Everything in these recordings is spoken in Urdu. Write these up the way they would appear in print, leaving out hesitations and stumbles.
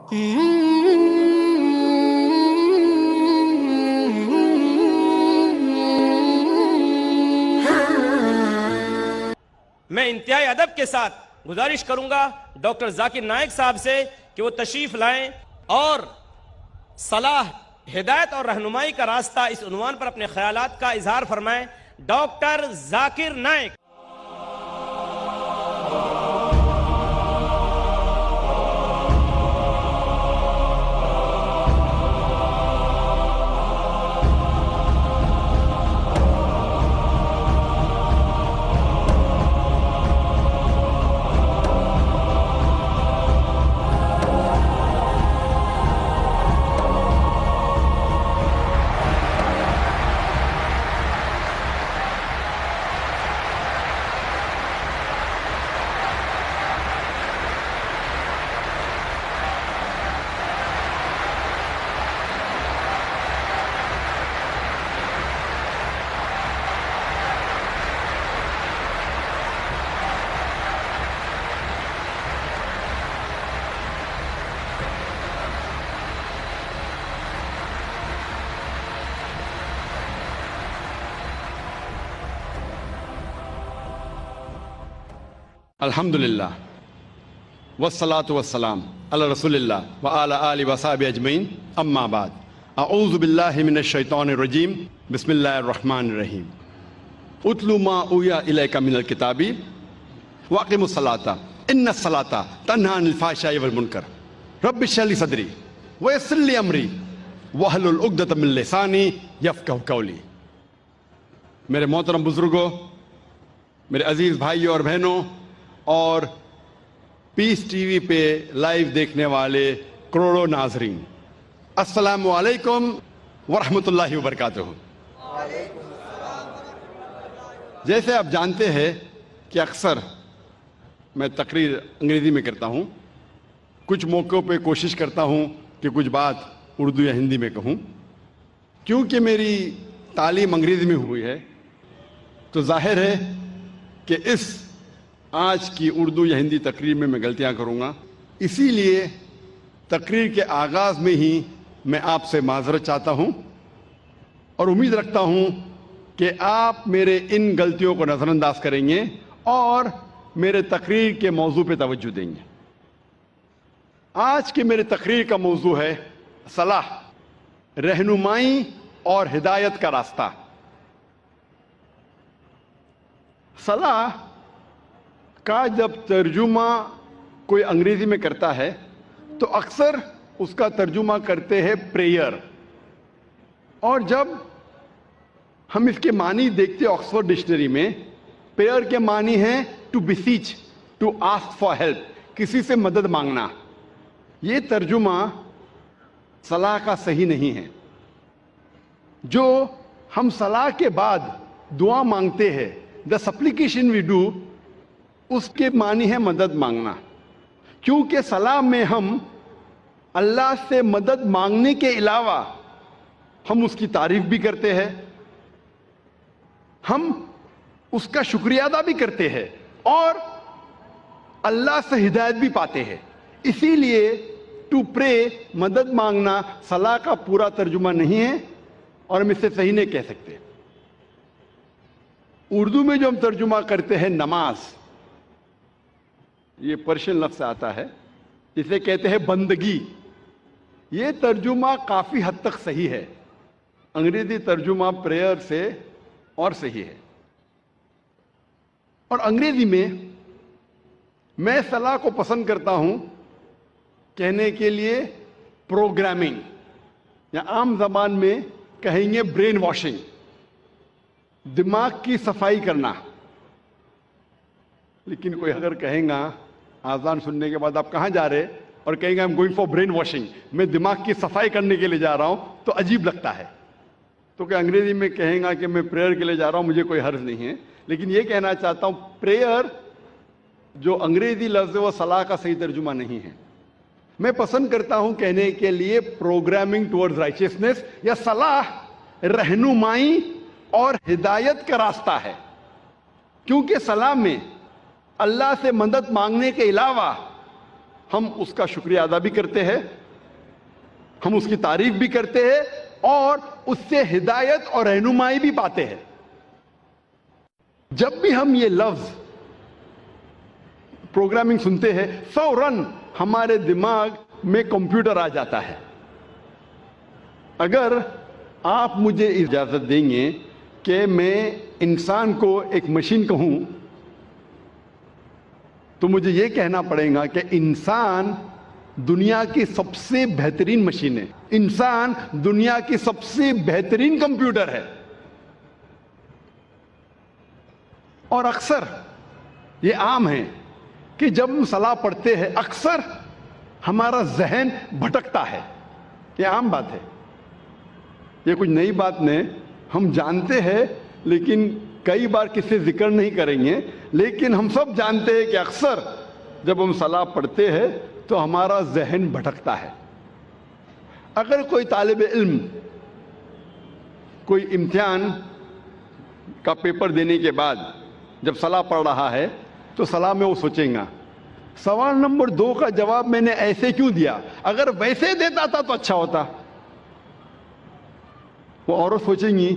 میں انتہائی ادب کے ساتھ گزارش کروں گا ڈاکٹر ذاکر نائک صاحب سے کہ وہ تشریف لائیں اور صلاح، ہدایت اور رہنمائی کا راستہ اس عنوان پر اپنے خیالات کا اظہار فرمائیں۔ ڈاکٹر ذاکر نائک۔ الحمدللہ والصلاة والسلام علی رسول اللہ وعلی آلہ وصحبہ اجمعین، اما بعد، اعوذ باللہ من الشیطان الرجیم، بسم اللہ الرحمن الرحیم۔ اتلو ما اوحی الیک من الکتاب واقم الصلاۃ ان الصلاۃ تنہی عن الفحشاء والمنکر رب اشرح لی صدری ویسر لی امری واحلل عقدۃ من لسانی یفقہوا قولی۔ میرے محترم بزرگوں، میرے عزیز بھائیوں اور بہنوں، اور پیس ٹی وی پہ لائیو دیکھنے والے کروڑوں ناظرین، السلام علیکم ورحمۃ اللہ وبرکاتہ۔ جیسے آپ جانتے ہیں کہ اکثر میں تقریر انگریزی میں کرتا ہوں، کچھ موقعوں پہ کوشش کرتا ہوں کہ کچھ بات اردو یا ہندی میں کہوں۔ کیونکہ میری تعلیم انگریزی میں ہوئی ہے تو ظاہر ہے کہ اس آج کی اردو یا ہندی تقریر میں غلطیاں کروں گا، اسی لیے تقریر کے آغاز میں ہی میں آپ سے معذرت چاہتا ہوں اور امید رکھتا ہوں کہ آپ میرے ان غلطیوں کو نظر انداز کریں گے اور میرے تقریر کے موضوع پہ توجہ دیں گے۔ آج کے میرے تقریر کا موضوع ہے صلاح، رہنمائی اور ہدایت کا راستہ۔ صلاح کا جب ترجمہ کوئی انگریزی میں کرتا ہے تو اکثر اس کا ترجمہ کرتے ہیں پریئر، اور جب ہم اس کے معنی دیکھتے آکسفورڈ ڈکشنری میں، پریئر کے معنی ہے to beseech, to ask for help, کسی سے مدد مانگنا۔ یہ ترجمہ صلاح کا صحیح نہیں ہے۔ جو ہم صلاح کے بعد دعا مانگتے ہیں، the supplication we do، اس کے معنی ہے مدد مانگنا، کیونکہ صلاح میں ہم اللہ سے مدد مانگنے کے علاوہ ہم اس کی تعریف بھی کرتے ہیں، ہم اس کا شکریہ ادا بھی کرتے ہیں اور اللہ سے ہدایت بھی پاتے ہیں۔ اسی لیے ٹو پرے، مدد مانگنا، صلاح کا پورا ترجمہ نہیں ہے اور ہم اس سے صحیح نہیں کہہ سکتے۔ اردو میں جو ہم ترجمہ کرتے ہیں نماز، یہ پرشین لفظ سے آتا ہے، اسے کہتے ہیں بندگی۔ یہ ترجمہ کافی حد تک صحیح ہے، انگریزی ترجمہ پریئر سے اور صحیح ہے۔ اور انگریزی میں صلاح کو پسند کرتا ہوں کہنے کے لیے پروگرامنگ، یا عام زبان میں کہیں گے برین واشنگ، دماغ کی صفائی کرنا۔ لیکن کوئی اگر کہیں گا آذان سننے کے بعد آپ کہاں جا رہے، اور کہیں گے I'm going for brain washing، میں دماغ کی صفائی کرنے کے لیے جا رہا ہوں، تو عجیب لگتا ہے۔ تو کہ انگریزی میں کہیں گا کہ میں پریئر کے لیے جا رہا ہوں، مجھے کوئی حرج نہیں ہے، لیکن یہ کہنا چاہتا ہوں پریئر جو انگریزی لفظ ہے وہ صلاح کا صحیح ترجمہ نہیں ہے۔ میں پسند کرتا ہوں کہنے کے لیے پروگرامنگ ٹورڈز رائچسنس، یا صلاح رہنمائی اور ہدایت کا راستہ ہے، کیونکہ صلاح میں اللہ سے مدد مانگنے کے علاوہ ہم اس کا شکریہ ادا بھی کرتے ہیں, ہم اس کی تعریف بھی کرتے ہیں اور اس سے ہدایت اور رہنمائی بھی پاتے ہیں. جب بھی ہم یہ لفظ پروگرامنگ سنتے ہیں فوراً ہمارے دماغ میں کمپیوٹر آ جاتا ہے. اگر آپ مجھے اجازت دیں گے کہ میں انسان کو ایک مشین کہوں تو مجھے یہ کہنا پڑے گا کہ انسان دنیا کی سب سے بہترین مشین ہے, انسان دنیا کی سب سے بہترین کمپیوٹر ہے. اور اکثر یہ عام ہے کہ جب ہم صلاح پڑھتے ہیں اکثر ہمارا ذہن بھٹکتا ہے. یہ عام بات ہے, یہ کچھ نئی بات نہیں, ہم جانتے ہیں لیکن کئی بار کسی سے ذکر نہیں کریں گے, لیکن ہم سب جانتے ہیں کہ اکثر جب ہم صلاح پڑھتے ہیں تو ہمارا ذہن بھٹکتا ہے. اگر کوئی طالب علم کوئی امتحان کا پیپر دینے کے بعد جب صلاح پڑھ رہا ہے تو صلاح میں وہ سوچیں گا سوال نمبر 2 کا جواب میں نے ایسے کیوں دیا, اگر ویسے دیتا تھا تو اچھا ہوتا. وہ عورت سوچیں گی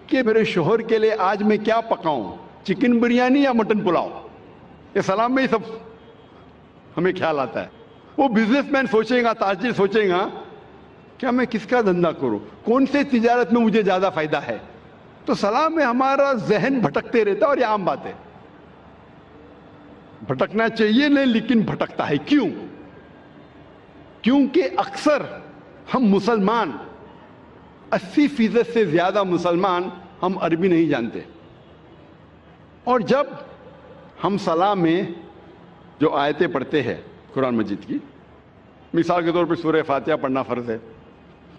کہ میرے شوہر کے لیے آج میں کیا پکاؤں, چکن بریانی یا مٹن پلاؤ. یہ سلام میں ہی سب ہمیں خیال آتا ہے. وہ بزنس مین سوچے گا, تاجر سوچے گا کیا میں کس کا دھندا کروں, کون سے تجارت میں مجھے زیادہ فائدہ ہے. تو سلام میں ہمارا ذہن بھٹکتے رہتا ہے اور یہ عام بات ہے. بھٹکنا چاہیے نہیں لیکن بھٹکتا ہے. کیوں؟ کیونکہ اکثر ہم مسلمان 80% سے زیادہ مسلمان ہم عربی نہیں جانتے, اور جب ہم صلاح میں جو آیتیں پڑھتے ہیں قرآن مجید کی, مثال کے طور پہ سورہ فاتحہ پڑھنا فرض ہے.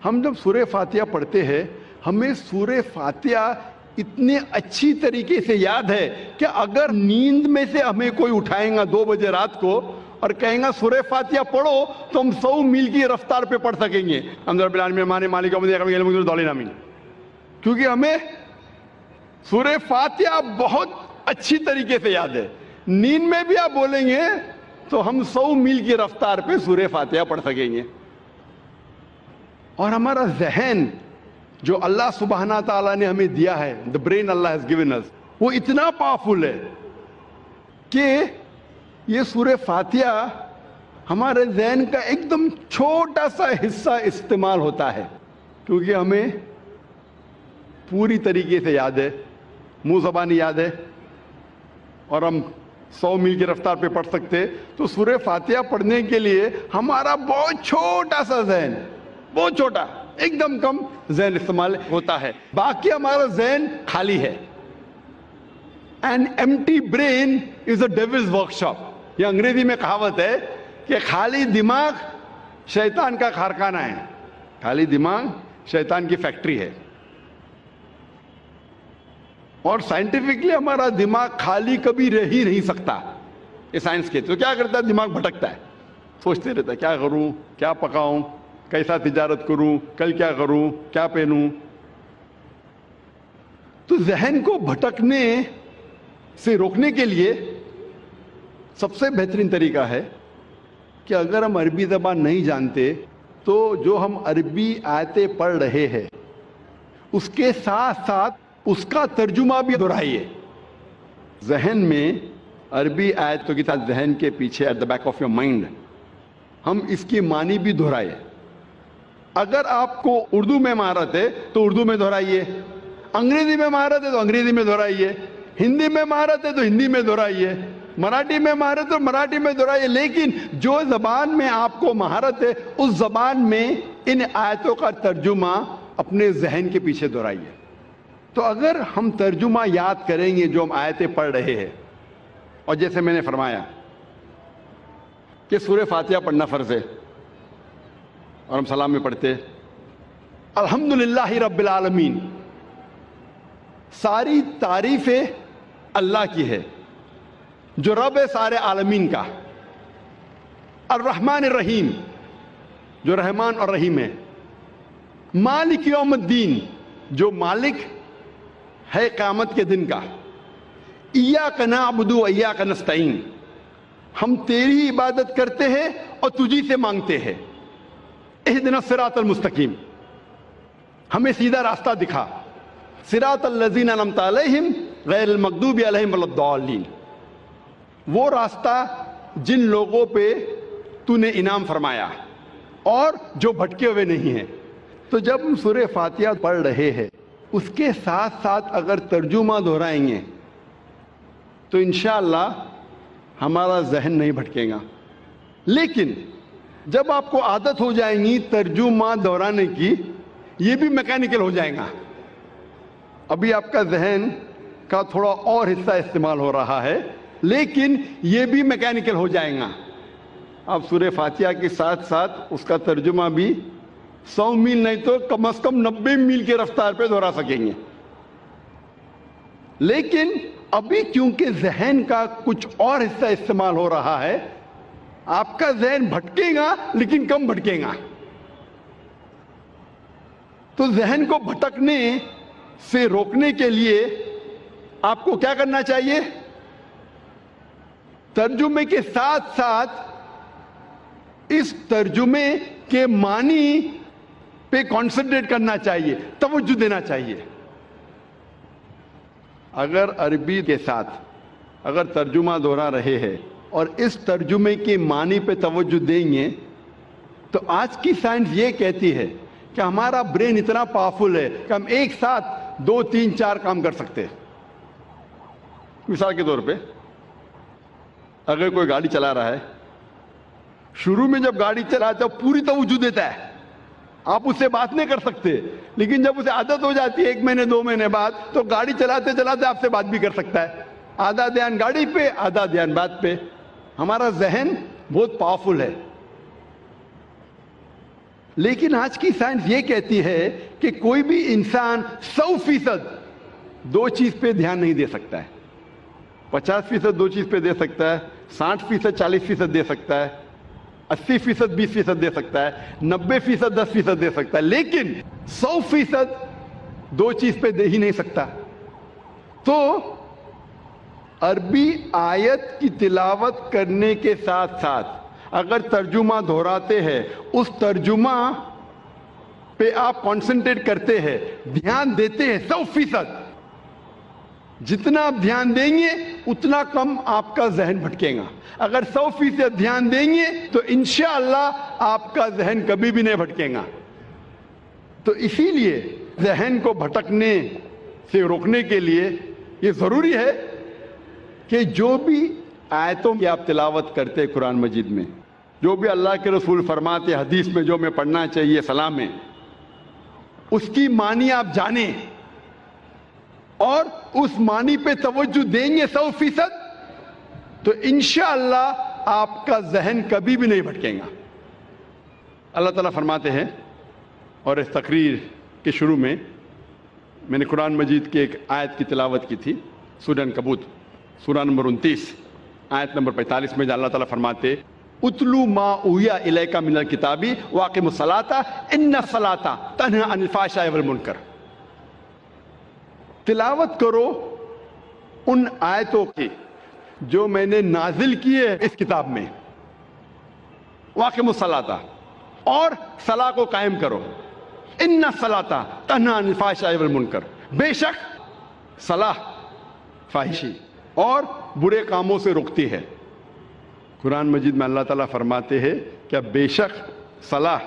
ہم جب سورہ فاتحہ پڑھتے ہیں ہمیں سورہ فاتحہ اتنے اچھی طریقے سے یاد ہے کہ اگر نیند میں سے ہمیں کوئی اٹھائیں گا 2 بجے رات کو اور کہیں گا سورہ فاتحہ پڑھو تو ہم 100 میل کی رفتار پہ پڑھ سکیں گے. کیونکہ ہمیں سورہ فاتحہ بہت اچھی طریقے سے یاد ہے. نیند میں بھی آپ بولیں گے تو ہم 100 میل کی رفتار پہ سورہ فاتحہ پڑھ سکیں گے. اور ہمارا ذہن جو اللہ سبحانہ تعالیٰ نے ہمیں دیا ہے, the brain Allah has given us, وہ اتنا پاورفل ہے کہ یہ سورہ فاتحہ ہمارے ذہن کا ایک دم چھوٹا سا حصہ استعمال ہوتا ہے, کیونکہ ہمیں پوری طریقے سے یاد ہے, منہ زبانی یاد ہے, اور ہم 100 میل کی رفتار پہ پڑھ سکتے. تو سورہ فاتحہ پڑھنے کے لیے ہمارا بہت چھوٹا سا ذہن, بہت چھوٹا, ایک دم کم ذہن استعمال ہوتا ہے. باقی ہمارا ذہن خالی ہے. An empty brain is a devil's workshop. یہ انگریزی میں کہاوت ہے کہ خالی دماغ شیطان کا کارخانہ ہے. خالی دماغ شیطان کی فیکٹری ہے. اور سائنٹیفکلی ہمارا دماغ خالی کبھی رہ ہی نہیں سکتا. یہ سائنس کہتے. تو کیا کرتا ہے, دماغ بھٹکتا ہے, سوچتے رہتا ہے کیا کروں, کیا پکاؤں, کیسا تجارت کروں, کل کیا کروں, کیا پہنوں. تو ذہن کو بھٹکنے سے روکنے کے لیے سب سے بہترین طریقہ ہے کہ اگر ہم عربی زبان نہیں جانتے تو جو ہم عربی آیتیں پڑھ رہے ہیں اس کے ساتھ ساتھ اس کا ترجمہ بھی دہرائیے. ذہن میں عربی آیتوں کے ساتھ ذہن کے پیچھے at the back of your mind ہم اس کی معنی بھی دہرائے. اگر آپ کو اردو میں مہارت ہے تو اردو میں دہرائیے, انگریزی میں مہارت ہے تو انگریزی میں دہرائیے, ہندی میں مہارت ہے تو ہندی میں دہرائیے, مراٹھی میں مہارت ہے تو مراٹھی میں دہرائیے. لیکن جو زبان میں آپ کو مہارت ہے اس زبان میں ان آیتوں کا ترجمہ اپنے ذہن کے پیچھے دہرائیے. تو اگر ہم ترجمہ یاد کریں گے جو ہم آیتیں پڑھ رہے ہیں, اور جیسے میں نے فرمایا کہ سورہ فاتحہ پڑھنا فرض ہے اور ہم سلام میں پڑھتے الحمدللہ رب العالمین, ساری تعریفیں اللہ کی ہے جو رب ہے سارے عالمین کا. الرحمن الرحیم, جو رحمان اور رحیم ہے. مالک یوم الدین, جو مالک ہے قیامت کے دن کا. ایاک نعبد و ایاک نستعین, ہم تیری عبادت کرتے ہیں اور تجھی سے مانگتے ہیں. اہدنا الصراط المستقیم، ہمیں سیدھا راستہ دکھا. صراط الذین انعمت علیہم غیر المغضوب علیہم ولا الضالین، وہ راستہ جن لوگوں پہ تو نے انعام فرمایا اور جو بھٹکے ہوئے نہیں ہیں. تو جب ہم سورہ فاتحہ پڑھ رہے ہیں اس کے ساتھ ساتھ اگر ترجمہ دہرائیں گے تو انشاءاللہ ہمارا ذہن نہیں بھٹکے گا. لیکن جب آپ کو عادت ہو جائیں گی ترجمہ دہرانے کی، یہ بھی میکینیکل ہو جائے گا. ابھی آپ کا ذہن کا تھوڑا اور حصہ استعمال ہو رہا ہے لیکن یہ بھی میکینیکل ہو جائے گا. آپ سورہ فاتحہ کے ساتھ ساتھ اس کا ترجمہ بھی 100 میل نہیں تو کم از کم 90 میل کی رفتار پہ دہرا سکیں گے. لیکن ابھی کیونکہ ذہن کا کچھ اور حصہ استعمال ہو رہا ہے، آپ کا ذہن بھٹکے گا لیکن کم بھٹکے گا. تو ذہن کو بھٹکنے سے روکنے کے لیے آپ کو کیا کرنا چاہیے؟ ترجمے کے ساتھ ساتھ اس ترجمے کے معنی پہ کانسنٹریٹ کرنا چاہیے، توجہ دینا چاہیے. اگر عربی کے ساتھ اگر ترجمہ دہرا رہے ہیں اور اس ترجمے کے معنی پہ توجہ دیں گے تو آج کی سائنس یہ کہتی ہے کہ ہمارا برین اتنا پاورفل ہے کہ ہم ایک ساتھ 2 3 4 کام کر سکتے ہیں. مثال کے طور پہ اگر کوئی گاڑی چلا رہا ہے، شروع میں جب گاڑی چلاتا ہے پوری توجہ دیتا ہے، آپ اس سے بات نہیں کر سکتے. لیکن جب اسے عادت ہو جاتی ہے 1 مہینے 2 مہینے بعد تو گاڑی چلاتے چلاتے آپ سے بات بھی کر سکتا ہے. آدھا دھیان گاڑی پہ آدھا دھیان بات پہ. ہمارا ذہن بہت پاورفل ہے. لیکن آج کی سائنس یہ کہتی ہے کہ کوئی بھی انسان 100% 2 چیز پہ دھیان نہیں دے سکتا ہے. 50% 2 چیز پہ دے سکتا ہے، 60% 40% دے سکتا ہے، 80% 20% دے سکتا ہے، 90% 10% دے سکتا ہے، لیکن 100% 2 چیز پہ دے ہی نہیں سکتا. تو عربی آیت کی تلاوت کرنے کے ساتھ ساتھ اگر ترجمہ دہراتے ہیں، اس ترجمہ پہ آپ کانسنٹریٹ کرتے ہیں، دھیان دیتے ہیں 100%، جتنا آپ دھیان دیں گے اتنا کم آپ کا ذہن بھٹکے گا. اگر 100% دھیان دیں گے تو انشاءاللہ آپ کا ذہن کبھی بھی نہیں بھٹکے گا. تو اسی لیے ذہن کو بھٹکنے سے روکنے کے لیے یہ ضروری ہے کہ جو بھی آیتوں کی آپ تلاوت کرتے قرآن مجید میں، جو بھی اللہ کے رسول فرماتے حدیث میں جو میں پڑھنا چاہیے سلام میں، اس کی معنی آپ جانیں اور اس معنی پہ توجہ دیں گے 100%، تو انشاءاللہ آپ کا ذہن کبھی بھی نہیں بھٹکے گا. اللہ تعالیٰ فرماتے ہیں، اور اس تقریر کے شروع میں نے قرآن مجید کی ایک آیت کی تلاوت کی تھی، سورہ عنکبوت سورہ نمبر 29 آیت نمبر 45 میں اللہ تعالیٰ فرماتے اتلو ما اوحی الیک من الکتاب واقم الصلاۃ ان الصلاۃ تنہی عن الفحشاء والمنکر. تلاوت کرو ان آیتوں کی جو میں نے نازل کی ہے اس کتاب میں. واقم الصلاۃ، اور صلاح کو قائم کرو. ان الصلاۃ تنہی عن الفحشاء والمنکر، بے شک صلاح فاحشی اور برے کاموں سے روکتی ہے. قرآن مجید میں اللہ تعالیٰ فرماتے ہیں کہ بے شک صلاح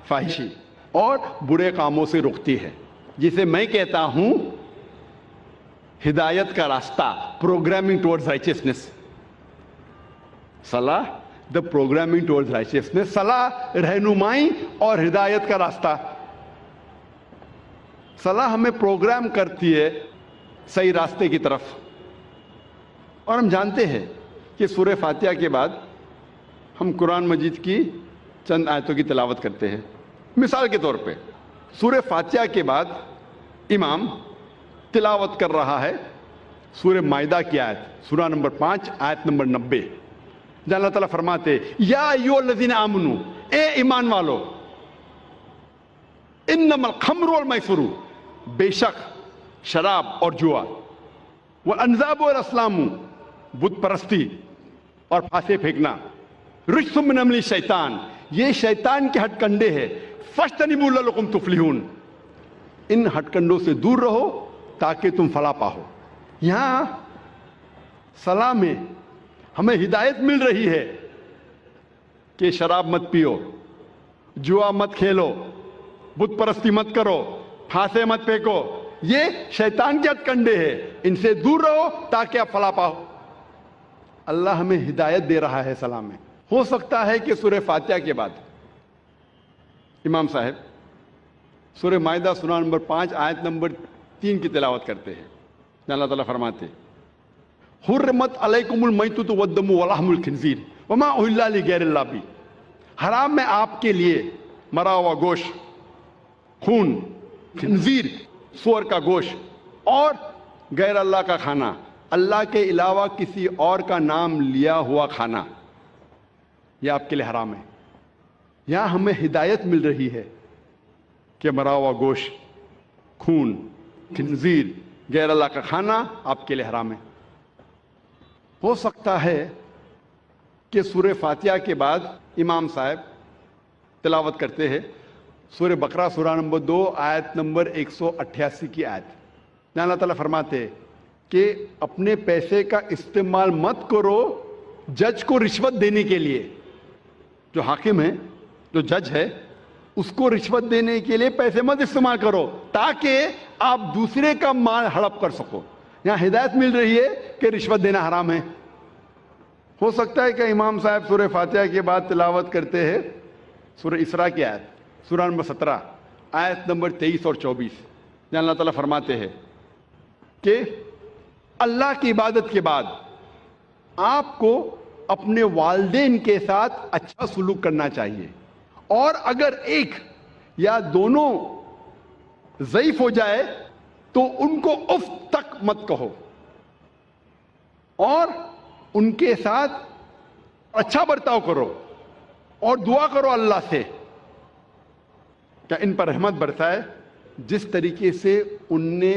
فاحشی اور برے کاموں سے روکتی ہے، جسے میں کہتا ہوں ہدایت کا راستہ، پروگرامنگ ٹورڈز رائچسنس. صلاح دا پروگرامنگ ٹورڈز رائچسنس، صلاح رہنمائی اور ہدایت کا راستہ. صلاح ہمیں پروگرام کرتی ہے صحیح راستے کی طرف. اور ہم جانتے ہیں کہ سورہ فاتحہ کے بعد ہم قرآن مجید کی چند آیتوں کی تلاوت کرتے ہیں. مثال کے طور پہ سورہ فاتحہ کے بعد امام تلاوت کر رہا ہے سورہ مائدہ کی آیت، سورہ نمبر 5 آیت نمبر 90، جہاں اللہ تعالیٰ فرماتے یا ایھا الذین آمنو، اے ایمان والو، انما الخمر والمیسر، بے شک شراب اور جوا، والانصاب والازلام، بت پرستی، اور پھانسے پھینکنا رجس من عمل شیطان، یہ شیطان کے ہتھ کنڈے ہیں. فاجتنبوا لعلکم تفلحون، ان ہتھ کنڈوں سے دور رہو تاکہ تم فلاح پاؤ. یہاں صلاح میں ہمیں ہدایت مل رہی ہے کہ شراب مت پیو، جوا مت کھیلو، بت پرستی مت کرو، پھانسے مت پھینکو. یہ شیطان کے ہتھ کنڈے ہیں، ان سے دور رہو تاکہ آپ فلاح پاؤ. اللہ ہمیں ہدایت دے رہا ہے صلاح میں. ہو سکتا ہے کہ سورہ فاتحہ کے بعد امام صاحب سورہ مائدہ سورہ نمبر 5 آیت نمبر 3 کی تلاوت کرتے ہیں. اللہ تعالیٰ فرماتے حرمت علیکم المیتۃ والدم ولحم الخنزیر وما اہل لغیر اللہ بہ، حرام ہے آپ کے لیے مرا ہوا گوشت، خون، خنزیر سور کا گوشت اور غیر اللہ کا کھانا، اللہ کے علاوہ کسی اور کا نام لیا ہوا کھانا، یہ آپ کے لیے حرام ہے. یہاں ہمیں ہدایت مل رہی ہے کہ مرا ہوا گوشت، خون، خنزیر، غیر اللہ کا کھانا آپ کے لیے حرام ہے. ہو سکتا ہے کہ سورہ فاتحہ کے بعد امام صاحب تلاوت کرتے ہیں سورہ بقرہ سورہ نمبر 2 آیت نمبر 188 کی آیت. اللہ تعالیٰ فرماتے ہیں کہ اپنے پیسے کا استعمال مت کرو جج کو رشوت دینے کے لیے. جو حاکم ہے، جو جج ہے، اس کو رشوت دینے کے لیے پیسے مت استعمال کرو تاکہ آپ دوسرے کا مال ہڑپ کر سکو. یہاں ہدایت مل رہی ہے کہ رشوت دینا حرام ہے. ہو سکتا ہے کہ امام صاحب سورہ فاتحہ کے بعد تلاوت کرتے ہیں سورہ اسراء کی آیت سورہ نمبر 17 آیت نمبر 23 اور 24. جہاں اللہ تعالیٰ فرماتے ہیں کہ اللہ کی عبادت کے بعد آپ کو اپنے والدین کے ساتھ اچھا سلوک کرنا چاہیے، اور اگر ایک یا دونوں ضعیف ہو جائے تو ان کو اف تک مت کہو اور ان کے ساتھ اچھا برتاؤ کرو اور دعا کرو اللہ سے کہ ان پر رحمت برسائے جس طریقے سے ان نے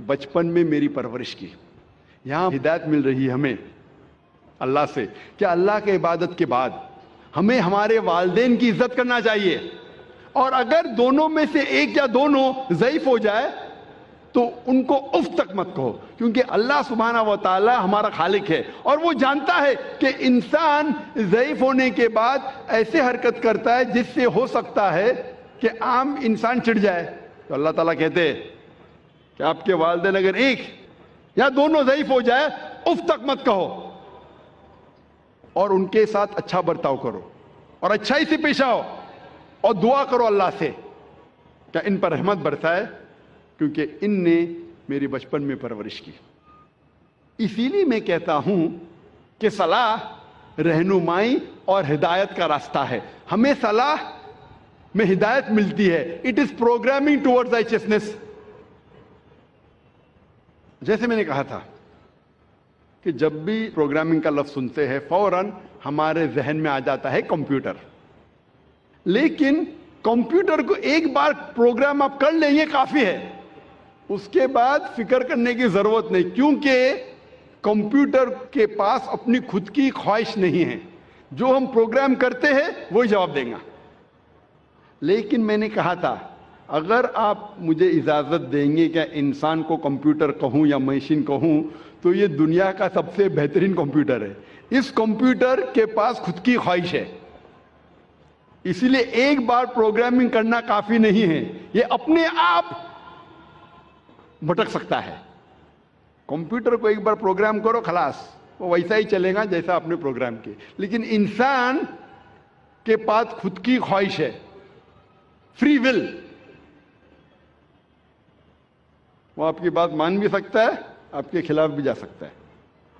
بچپن میں میری پرورش کی. یہاں ہدایت مل رہی ہے ہمیں اللہ سے کہ اللہ کے عبادت کے بعد ہمیں ہمارے والدین کی عزت کرنا چاہیے، اور اگر دونوں میں سے ایک یا دونوں ضعیف ہو جائے تو ان کو اف تک مت کہو، کیونکہ اللہ سبحانہ و تعالی ہمارا خالق ہے اور وہ جانتا ہے کہ انسان ضعیف ہونے کے بعد ایسے حرکت کرتا ہے جس سے ہو سکتا ہے کہ عام انسان چڑھ جائے. تو اللہ تعالیٰ کہتے ہیں کہ آپ کے والدین اگر ایک یا دونوں ضعیف ہو جائے اف تک مت کہو اور ان کے ساتھ اچھا برتاؤ کرو اور اچھائی سے پیش آؤ اور دعا کرو اللہ سے کہ ان پر رحمت برسائے کیونکہ ان نے میری بچپن میں پرورش کی. اسی لیے میں کہتا ہوں کہ صلاح رہنمائی اور ہدایت کا راستہ ہے. ہمیں صلاح میں ہدایت ملتی ہے. It is programming towards رائچسنس. جیسے میں نے کہا تھا کہ جب بھی پروگرامنگ کا لفظ سنتے ہیں فوراً ہمارے ذہن میں آ جاتا ہے کمپیوٹر. لیکن کمپیوٹر کو ایک بار پروگرام آپ کر لیں یہ کافی ہے، اس کے بعد فکر کرنے کی ضرورت نہیں، کیونکہ کمپیوٹر کے پاس اپنی خود کی خواہش نہیں ہے. جو ہم پروگرام کرتے ہیں وہی جواب دیں گا. لیکن میں نے کہا تھا اگر آپ مجھے اجازت دیں گے کہ انسان کو کمپیوٹر کہوں یا مشین کہوں تو یہ دنیا کا سب سے بہترین کمپیوٹر ہے. اس کمپیوٹر کے پاس خود کی خواہش ہے، اسی لیے ایک بار پروگرامنگ کرنا کافی نہیں ہے، یہ اپنے آپ بھٹک سکتا ہے. کمپیوٹر کو ایک بار پروگرام کرو خلاص وہ ویسا ہی چلے گا جیسا آپ نے پروگرام کیا. لیکن انسان کے پاس خود کی خواہش ہے، فری ول. وہ آپ کی بات مان بھی سکتا ہے، آپ کے خلاف بھی جا سکتا ہے.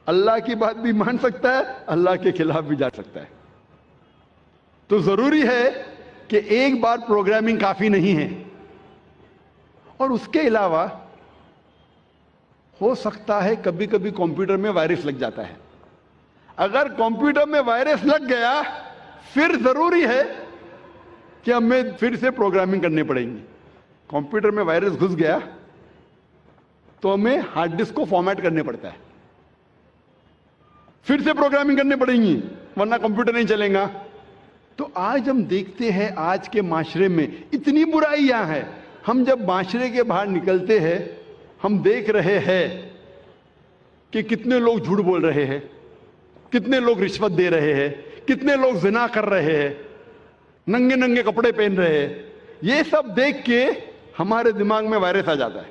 اللہ کی بات بھی مان سکتا ہے، اللہ کے خلاف بھی جا سکتا ہے. تو ضروری ہے کہ ایک بار پروگرامنگ کافی نہیں ہے. اور اس کے علاوہ ہو سکتا ہے کبھی کبھی کمپیوٹر میں وائرس لگ جاتا ہے. اگر کمپیوٹر میں وائرس لگ گیا پھر ضروری ہے کہ ہمیں پھر سے پروگرامنگ کرنی پڑے گی. کمپیوٹر میں وائرس گھس گیا تو ہمیں ہارڈ ڈسک کو فارمیٹ کرنے پڑتا ہے. پھر سے پروگرامنگ کرنے پڑیں گی ورنہ کمپیوٹر نہیں چلے گا. تو آج ہم دیکھتے ہیں آج کے معاشرے میں اتنی برائیاں ہیں. ہم جب معاشرے کے باہر نکلتے ہیں ہم دیکھ رہے ہیں کہ کتنے لوگ جھوٹ بول رہے ہیں, کتنے لوگ رشوت دے رہے ہیں, کتنے لوگ زنا کر رہے ہیں, ننگے ننگے کپڑے پہن رہے ہیں. یہ سب دیکھ کے ہمارے دماغ میں وائرس آ جاتا ہے.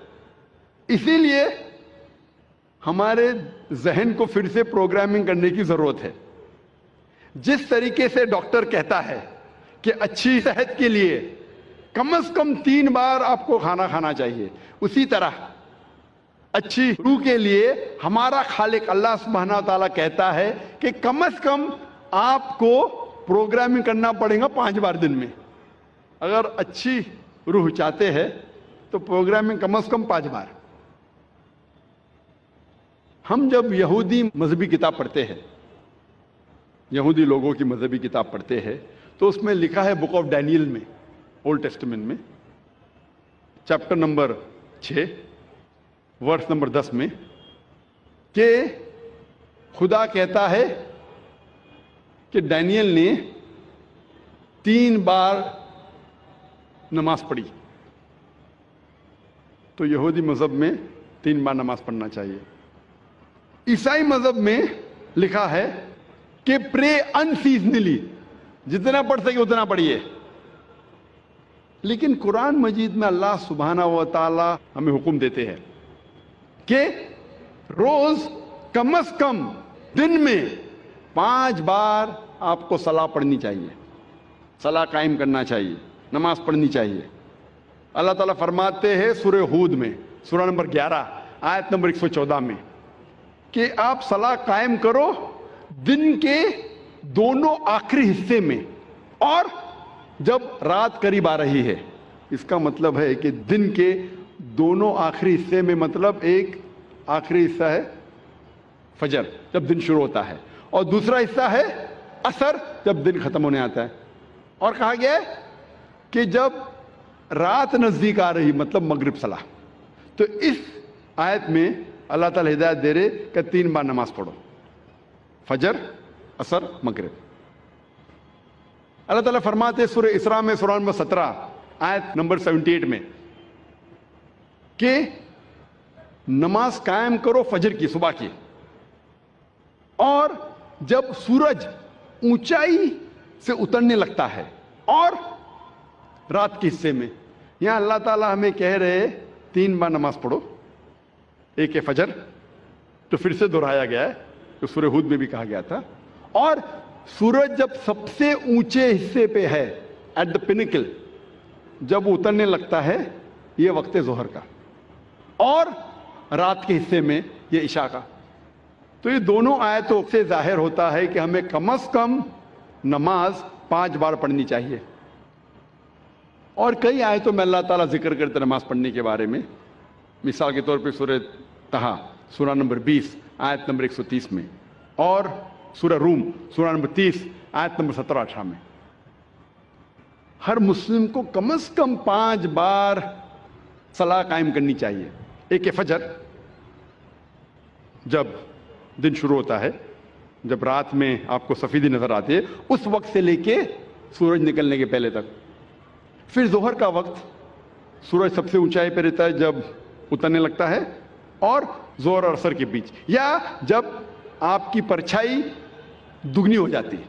اسی لیے ہمارے ذہن کو پھر سے پروگرامنگ کرنے کی ضرورت ہے. جس طریقے سے ڈاکٹر کہتا ہے کہ اچھی صحت کے لیے کم از کم 3 بار آپ کو کھانا کھانا چاہیے, اسی طرح اچھی روح کے لیے ہمارا خالق اللہ سبحانہ و تعالیٰ کہتا ہے کہ کم از کم آپ کو پروگرامنگ کرنا پڑے گا 5 بار دن میں. اگر اچھی روح چاہتے ہیں تو پروگرامنگ کم از کم 5 بار. ہم جب یہودی مذہبی کتاب پڑھتے ہیں, یہودی لوگوں کی مذہبی کتاب پڑھتے ہیں, تو اس میں لکھا ہے بک آف ڈینیل میں, اولڈ ٹیسٹمنٹ میں, چیپٹر نمبر 6 ورس نمبر 10 میں, کہ خدا کہتا ہے کہ ڈینیل نے 3 بار نماز پڑھی. تو یہودی مذہب میں 3 بار نماز پڑھنا چاہیے. عیسائی مذہب میں لکھا ہے کہ پرے انسیزنلی, جتنا پڑھ سکے اتنا پڑھیے. لیکن قرآن مجید میں اللہ سبحانہ و تعالی ہمیں حکم دیتے ہیں کہ روز کم از کم دن میں 5 بار آپ کو صلاح پڑھنی چاہیے, صلاح قائم کرنا چاہیے, نماز پڑھنی چاہیے. اللہ تعالیٰ فرماتے ہیں سورہ ہود میں, سورہ نمبر 11 آیت نمبر 114 میں, کہ آپ صلاح قائم کرو دن کے دونوں آخری حصے میں اور جب رات قریب آ رہی ہے. اس کا مطلب ہے کہ دن کے دونوں آخری حصے میں, مطلب ایک آخری حصہ ہے فجر جب دن شروع ہوتا ہے, اور دوسرا حصہ ہے عصر جب دن ختم ہونے آتا ہے. اور کہا گیا ہے کہ جب رات نزدیک آ رہی, مطلب مغرب صلاح. تو اس آیت میں اللہ تعالیٰ ہدایت دے رہے کہ 3 بار نماز پڑھو, فجر, عصر, مغرب. اللہ تعالیٰ فرماتے سورہ اسراء میں سورہ نمبر 17 آیت نمبر 78 میں کہ نماز قائم کرو فجر کی, صبح کی, اور جب سورج اونچائی سے اترنے لگتا ہے اور رات کے حصے میں. یہاں اللہ تعالیٰ ہمیں کہہ رہے 3 بار نماز پڑھو. ایک ہے فجر, تو پھر سے دہرایا گیا ہے, تو سورہ ہود میں بھی کہا گیا تھا. اور سورج جب سب سے اونچے حصے پہ ہے, ایٹ دا پینیکل, جب اترنے لگتا ہے, یہ وقت ظہر کا, اور رات کے حصے میں یہ عشاء کا. تو یہ دونوں آیتوں سے ظاہر ہوتا ہے کہ ہمیں کم از کم نماز 5 بار پڑھنی چاہیے. اور کئی آیتوں میں اللہ تعالیٰ ذکر کرتے نماز پڑھنے کے بارے میں. مثال کے طور پہ سورہ طہ سورہ نمبر 20 آیت نمبر 130 میں, اور سورہ روم سورہ نمبر 30 آیت نمبر 17-18 میں. ہر مسلم کو کم از کم 5 بار صلاح قائم کرنی چاہیے. ایک ہے فجر, جب دن شروع ہوتا ہے, جب رات میں آپ کو سفیدی نظر آتی ہے, اس وقت سے لے کے سورج نکلنے کے پہلے تک. پھر ظہر کا وقت, سورج سب سے اونچائی پہ رہتا ہے جب اترنے لگتا ہے, اور ظہر اور عصر کے بیچ, یا جب آپ کی پرچھائی دگنی ہو جاتی ہے.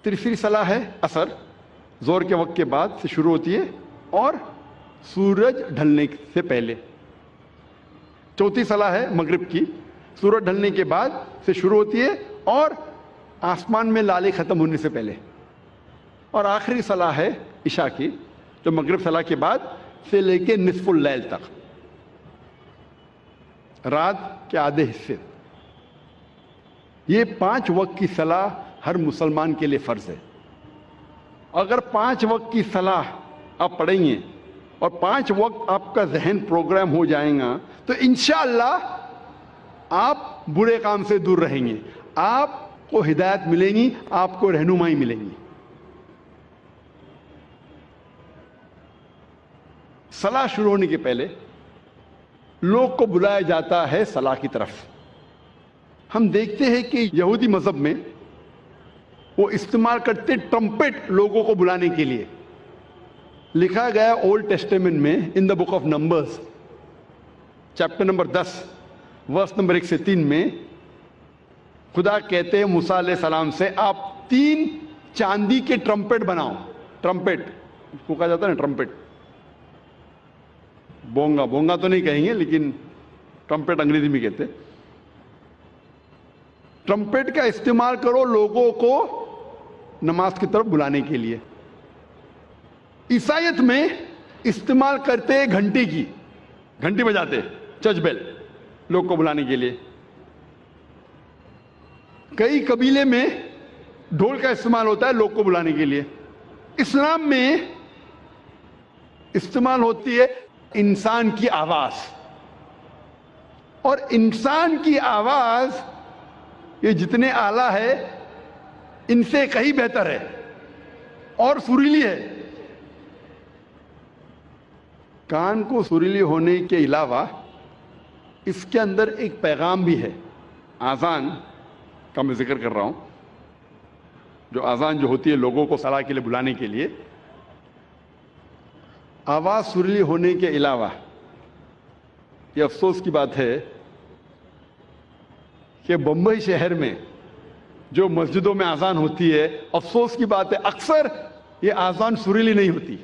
تیسری صلاح ہے عصر, ظہر کے وقت کے بعد سے شروع ہوتی ہے اور سورج ڈھلنے سے پہلے. چوتھی صلاح ہے مغرب کی, سورج ڈھلنے کے بعد سے شروع ہوتی ہے اور آسمان میں لالے ختم ہونے سے پہلے. اور آخری صلاح ہے عشاء کی, جو مغرب صلاح کے بعد سے لے کے نصف اللیل تک, رات کے آدھے حصے. یہ 5 وقت کی صلاح ہر مسلمان کے لیے فرض ہے. اگر 5 وقت کی صلاح آپ پڑھیں گے اور 5 وقت آپ کا ذہن پروگرام ہو جائے گا, تو انشاءاللہ آپ برے کام سے دور رہیں گے, آپ کو ہدایت ملے گی, آپ کو رہنمائی ملے گی. صلاح شروع ہونے کے پہلے لوگ کو بلایا جاتا ہے صلاح کی طرف. ہم دیکھتے ہیں کہ یہودی مذہب میں وہ استعمال کرتے ٹرمپٹ لوگوں کو بلانے کے لیے. لکھا گیا اولڈ ٹیسٹیمنٹ میں in the book of Numbers chapter number 10 verse number 1 سے 3 میں خدا کہتے ہیں موسیٰ علیہ السلام سے آپ 3 چاندی کے ٹرمپٹ بناؤ. ٹرمپٹ کو کہا جاتا ہے نا, ٹرمپٹ. بونگا تو نہیں کہیں گے لیکن ٹرمپٹ انگریزی میں کہتے. ٹرمپٹ کا استعمال کرو لوگوں کو نماز کی طرف بلانے کے لیے. عیسائیت میں استعمال کرتے گھنٹی بجاتے, چرچ بیل, لوگ کو بلانے کے لیے. کئی قبیلے میں ڈھول کا استعمال ہوتا ہے لوگ کو بلانے کے لیے. اسلام میں استعمال ہوتی ہے انسان کی آواز, اور انسان کی آواز یہ جتنے اعلیٰ ہے ان سے کہیں بہتر ہے اور سریلی ہے. کان کو سریلی ہونے کے علاوہ اس کے اندر ایک پیغام بھی ہے. آذان کا میں ذکر کر رہا ہوں, جو آذان جو ہوتی ہے لوگوں کو صلاح کے لیے بلانے کے لیے. آواز سریلی ہونے کے علاوہ یہ افسوس کی بات ہے کہ بمبئی شہر میں جو مسجدوں میں آذان ہوتی ہے, افسوس کی بات ہے اکثر یہ آذان سریلی نہیں ہوتی,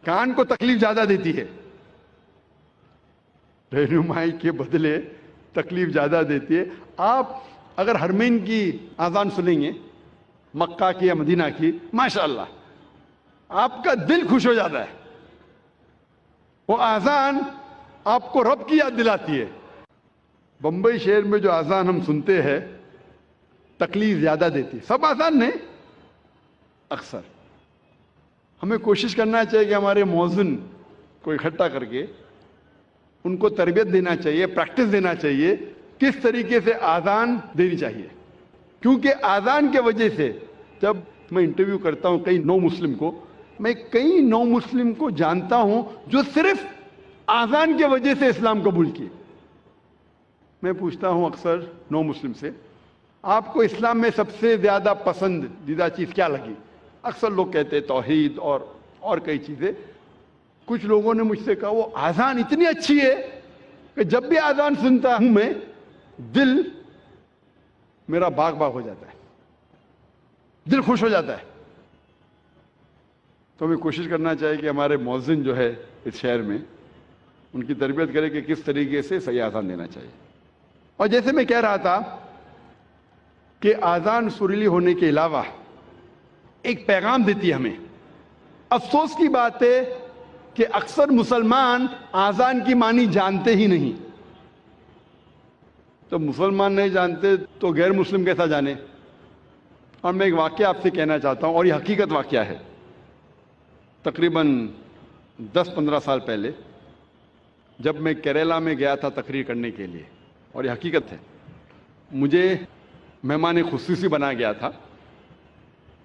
کان کو تکلیف زیادہ دیتی ہے, رہنمائی کے بدلے تکلیف زیادہ دیتی ہے. آپ اگر حرمین کی آذان سنیں گے, مکہ کی یا مدینہ کی, ماشاءاللہ آپ کا دل خوش ہو جاتا ہے. وہ آذان آپ کو رب کی یاد دلاتی ہے. بمبئی شہر میں جو آذان ہم سنتے ہیں تکلیف زیادہ دیتی. سب آذان نہیں, اکثر. ہمیں کوشش کرنا چاہیے کہ ہمارے مؤذن کو اکٹھا کر کے ان کو تربیت دینا چاہیے, پریکٹس دینا چاہیے کس طریقے سے آذان دینی چاہیے. کیونکہ آذان کے وجہ سے جب میں انٹرویو کرتا ہوں کئی نو مسلم کو, میں کئی نو مسلم کو جانتا ہوں جو صرف آذان کی وجہ سے اسلام قبول کیے. میں پوچھتا ہوں اکثر نو مسلم سے, آپ کو اسلام میں سب سے زیادہ پسندیدہ چیز کیا لگی؟ اکثر لوگ کہتے ہیں توحید اور کئی چیزیں. کچھ لوگوں نے مجھ سے کہا وہ آذان اتنی اچھی ہے کہ جب بھی آذان سنتا ہوں میں دل میرا باغ ہو جاتا ہے, دل خوش ہو جاتا ہے. تو ہمیں کوشش کرنا چاہیے کہ ہمارے مؤذن جو ہے اس شہر میں ان کی تربیت کرے کہ کس طریقے سے صحیح آذان دینا چاہیے. اور جیسے میں کہہ رہا تھا کہ آذان سریلی ہونے کے علاوہ ایک پیغام دیتی ہے ہمیں. افسوس کی بات ہے کہ اکثر مسلمان آذان کی معنی جانتے ہی نہیں. تو مسلمان نہیں جانتے تو غیر مسلم کیسا جانے. اور میں ایک واقعہ آپ سے کہنا چاہتا ہوں, اور یہ حقیقت واقعہ ہے. تقریباً 10-15 سال پہلے جب میں کیرلا میں گیا تھا تقریر کرنے کے لیے, اور یہ حقیقت ہے, مجھے مہمان خصوصی بنا گیا تھا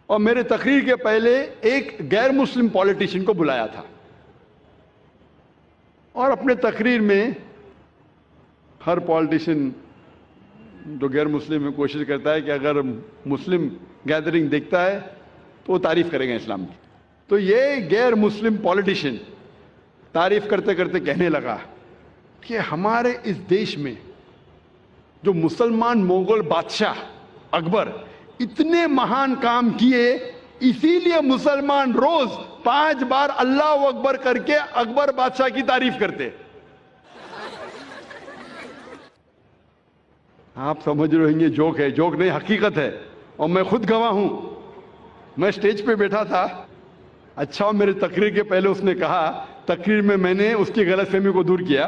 اور میرے تقریر کے پہلے ایک غیر مسلم پولیٹیشین کو بلایا تھا. اور اپنے تقریر میں ہر پولیٹیشین جو غیر مسلم میں کوشش کرتا ہے کہ اگر مسلم گیدرنگ دیکھتا ہے تو وہ تعریف کرے گا اسلام کی. تو یہ غیر مسلم پولیٹیشین تعریف کرتے کرتے کہنے لگا کہ ہمارے اس دیش میں جو مسلمان مغل بادشاہ اکبر اتنے مہان کام کیے, اسی لیے مسلمان روز 5 بار اللہ اکبر کر کے اکبر بادشاہ کی تعریف کرتے. آپ سمجھ رہے ہیں یہ جوک ہے, جوک نہیں حقیقت ہے, اور میں خود گواہ ہوں. میں سٹیج پہ بیٹھا تھا, اچھا میرے تقریر کے پہلے اس نے کہا, تقریر میں نے اس کی غلط فہمی کو دور کیا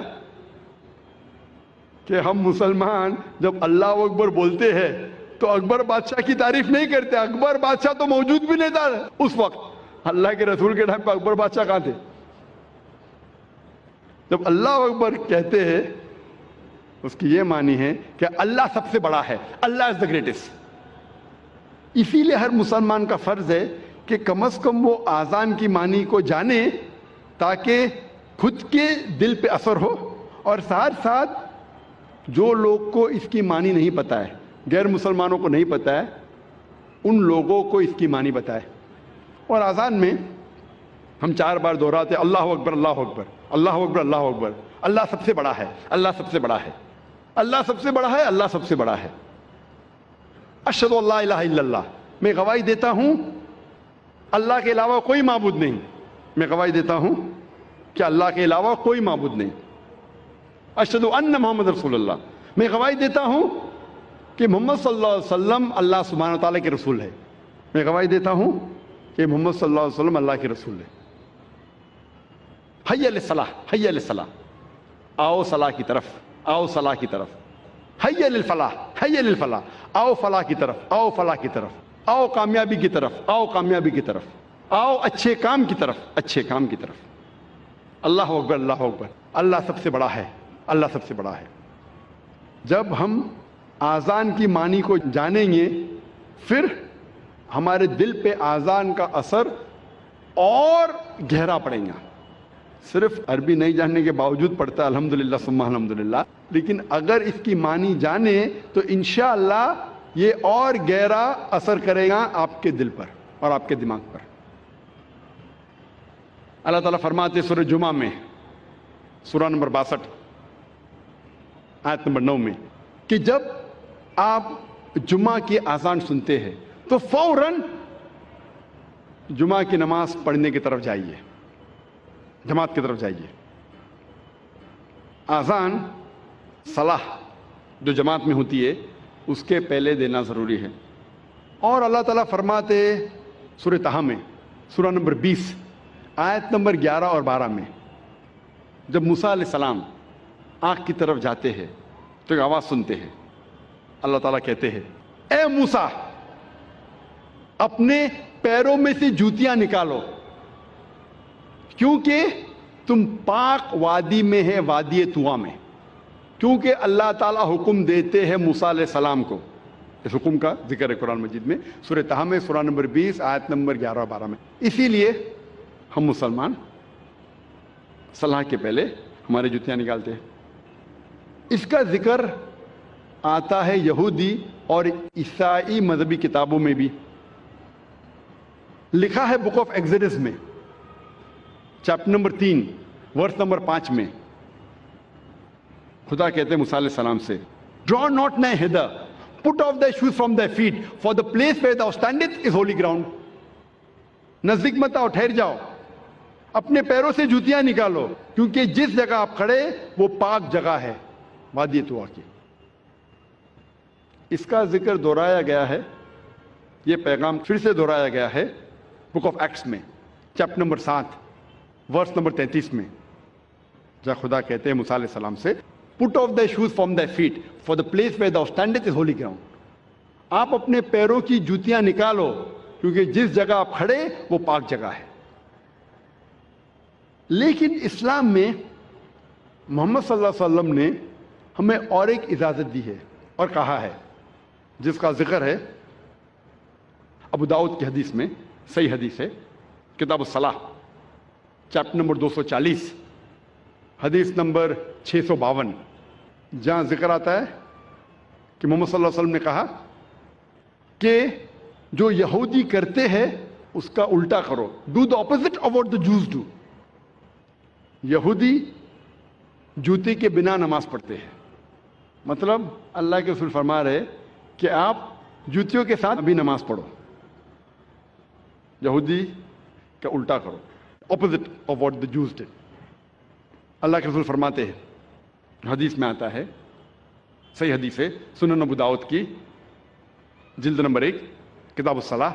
کہ ہم مسلمان جب اللہ اکبر بولتے ہیں تو اکبر بادشاہ کی تعریف نہیں کرتے. اکبر بادشاہ تو موجود بھی نہیں تھا اس وقت, اللہ کے رسول کے ٹائم پہ اکبر بادشاہ کہاں تھے. جب اللہ اکبر کہتے ہیں اس کی یہ معنی ہے کہ اللہ سب سے بڑا ہے, اللہ از دا گریٹسٹ. اسی لیے ہر مسلمان کا فرض ہے کہ کم از کم وہ آذان کی معنی کو جانے تاکہ خود کے دل پہ اثر ہو, اور ساتھ ساتھ جو لوگ کو اس کی معنی نہیں پتہ ہے، غیر مسلمانوں کو نہیں پتہ ہے، ان لوگوں کو اس کی معنی بتائے۔ اور اذان میں ہم 4 بار دہراتے اللہ اکبر اللہ اکبر اللہ اکبر اللہ اکبر، اللہ سب سے بڑا ہے، اللہ سب سے بڑا ہے، اللہ سب سے بڑا ہے، اللہ سب سے بڑا ہے۔ اشہد ان لا الہ الا اللہ، میں گواہی دیتا ہوں اللہ کے علاوہ کوئی معبود نہیں، میں گواہی دیتا ہوں کہ اللہ کے علاوہ کوئی معبود نہیں۔ اشہد ان محمد رسول اللہ، میں گواہی دیتا ہوں کہ محمد صلی اللہ علیہ وسلم اللہ سبحانہ وتعالیٰ کے رسول ہے، میں گواہی دیتا ہوں کہ محمد صلی اللہ علیہ وسلم اللہ کے رسول ہے۔ حی علی الصلاح، حی علی الصلاح، آؤ صلاح کی طرف، آؤ صلاح کی طرف۔ حی علی الفلاح، حی علی الفلاح، آؤ فلاح کی طرف، آؤ فلاح کی طرف، آؤ کامیابی کی طرف، آؤ کامیابی کی طرف، آؤ اچھے کام کی طرف، اچھے کام کی طرف۔ اللہ اکبر اللہ اکبر، اللہ سب سے بڑا ہے، اللہ سب سے بڑا ہے۔ جب ہم آذان کی معنی کو جانیں گے پھر ہمارے دل پہ آذان کا اثر اور گہرا پڑے گا۔ صرف عربی نہیں جاننے کے باوجود پڑھتا ہے الحمدللہ ثم الحمدللہ، لیکن اگر اس کی معنی جانے تو انشاءاللہ یہ اور گہرا اثر کرے گا آپ کے دل پر اور آپ کے دماغ پر۔ اللہ تعالیٰ فرماتے سورہ جمعہ میں، سورہ نمبر 62 آیت نمبر 9 میں، کہ جب آپ جمعہ کی اذان سنتے ہیں تو فوراً جمعہ کی نماز پڑھنے کی طرف جائیے، جماعت کی طرف جائیے۔ اذان صلاح جو جماعت میں ہوتی ہے اس کے پہلے دینا ضروری ہے۔ اور اللہ تعالیٰ فرماتے سورہ طٰہٰ میں، سورہ نمبر 20 آیت نمبر 11 اور 12 میں، جب موسیٰ علیہ السلام آنکھ کی طرف جاتے ہیں تو ایک آواز سنتے ہیں، اللہ تعالیٰ کہتے ہیں اے موسیٰ اپنے پیروں میں سے جوتیاں نکالو کیونکہ تم پاک وادی میں ہے، وادی طویٰ میں۔ کیونکہ اللہ تعالیٰ حکم دیتے ہیں موسیٰ علیہ السلام کو، اس حکم کا ذکر ہے قرآن مجید میں سورہ طٰہٰ میں، سورہ نمبر 20 آیت نمبر 11 اور 12 میں۔ اسی لیے ہم مسلمان صلاح کے پہلے ہماری جوتیاں نکالتے ہیں۔ اس کا ذکر آتا ہے یہودی اور عیسائی مذہبی کتابوں میں بھی۔ لکھا ہے بک آف ایگزڈس میں چیپٹر نمبر 3 ورس نمبر 5 میں، خدا کہتے ہیں موسیٰ علیہ السلام سے draw not nigh hither, put off thy shoes from thy feet, for the place where thou standest is holy ground۔ نزدیک مت آؤ، ٹھہر جاؤ، اپنے پیروں سے جوتیاں نکالو کیونکہ جس جگہ آپ کھڑے وہ پاک جگہ ہے، وادی طویٰ کی۔ اس کا ذکر دہرایا گیا ہے، یہ پیغام پھر سے دہرایا گیا ہے بک آف ایکٹس میں چیپٹر نمبر 7 ورس نمبر 33 میں، جہاں خدا کہتے ہیں موسیٰ علیہ السلام سے put off thy shoes from thy feet, for the place where thou standest is holy ground۔ آپ اپنے پیروں کی جوتیاں نکالو کیونکہ جس جگہ آپ کھڑے وہ پاک جگہ ہے۔ لیکن اسلام میں محمد صلی اللہ علیہ وسلم نے ہمیں اور ایک اجازت دی ہے اور کہا ہے، جس کا ذکر ہے ابو داؤد کی حدیث میں، صحیح حدیث ہے، کتاب الصلاح چیپٹر نمبر 240 حدیث نمبر 652، جہاں ذکر آتا ہے کہ محمد صلی اللہ علیہ وسلم نے کہا کہ جو یہودی کرتے ہیں اس کا الٹا کرو، do the opposite of what the Jews do. یہودی جوتے کے بنا نماز پڑھتے ہیں، مطلب اللہ کے رسول فرما رہے کہ آپ جوتیوں کے ساتھ بھی نماز پڑھو، یہودی کا الٹا کرو، اپوزٹ آف واٹ دا جوز ڈڈ۔ اللہ کے رسول فرماتے ہیں، حدیث میں آتا ہے، صحیح حدیث ہے، سنن ابو داؤد کی جلد نمبر 1 کتاب الصلاح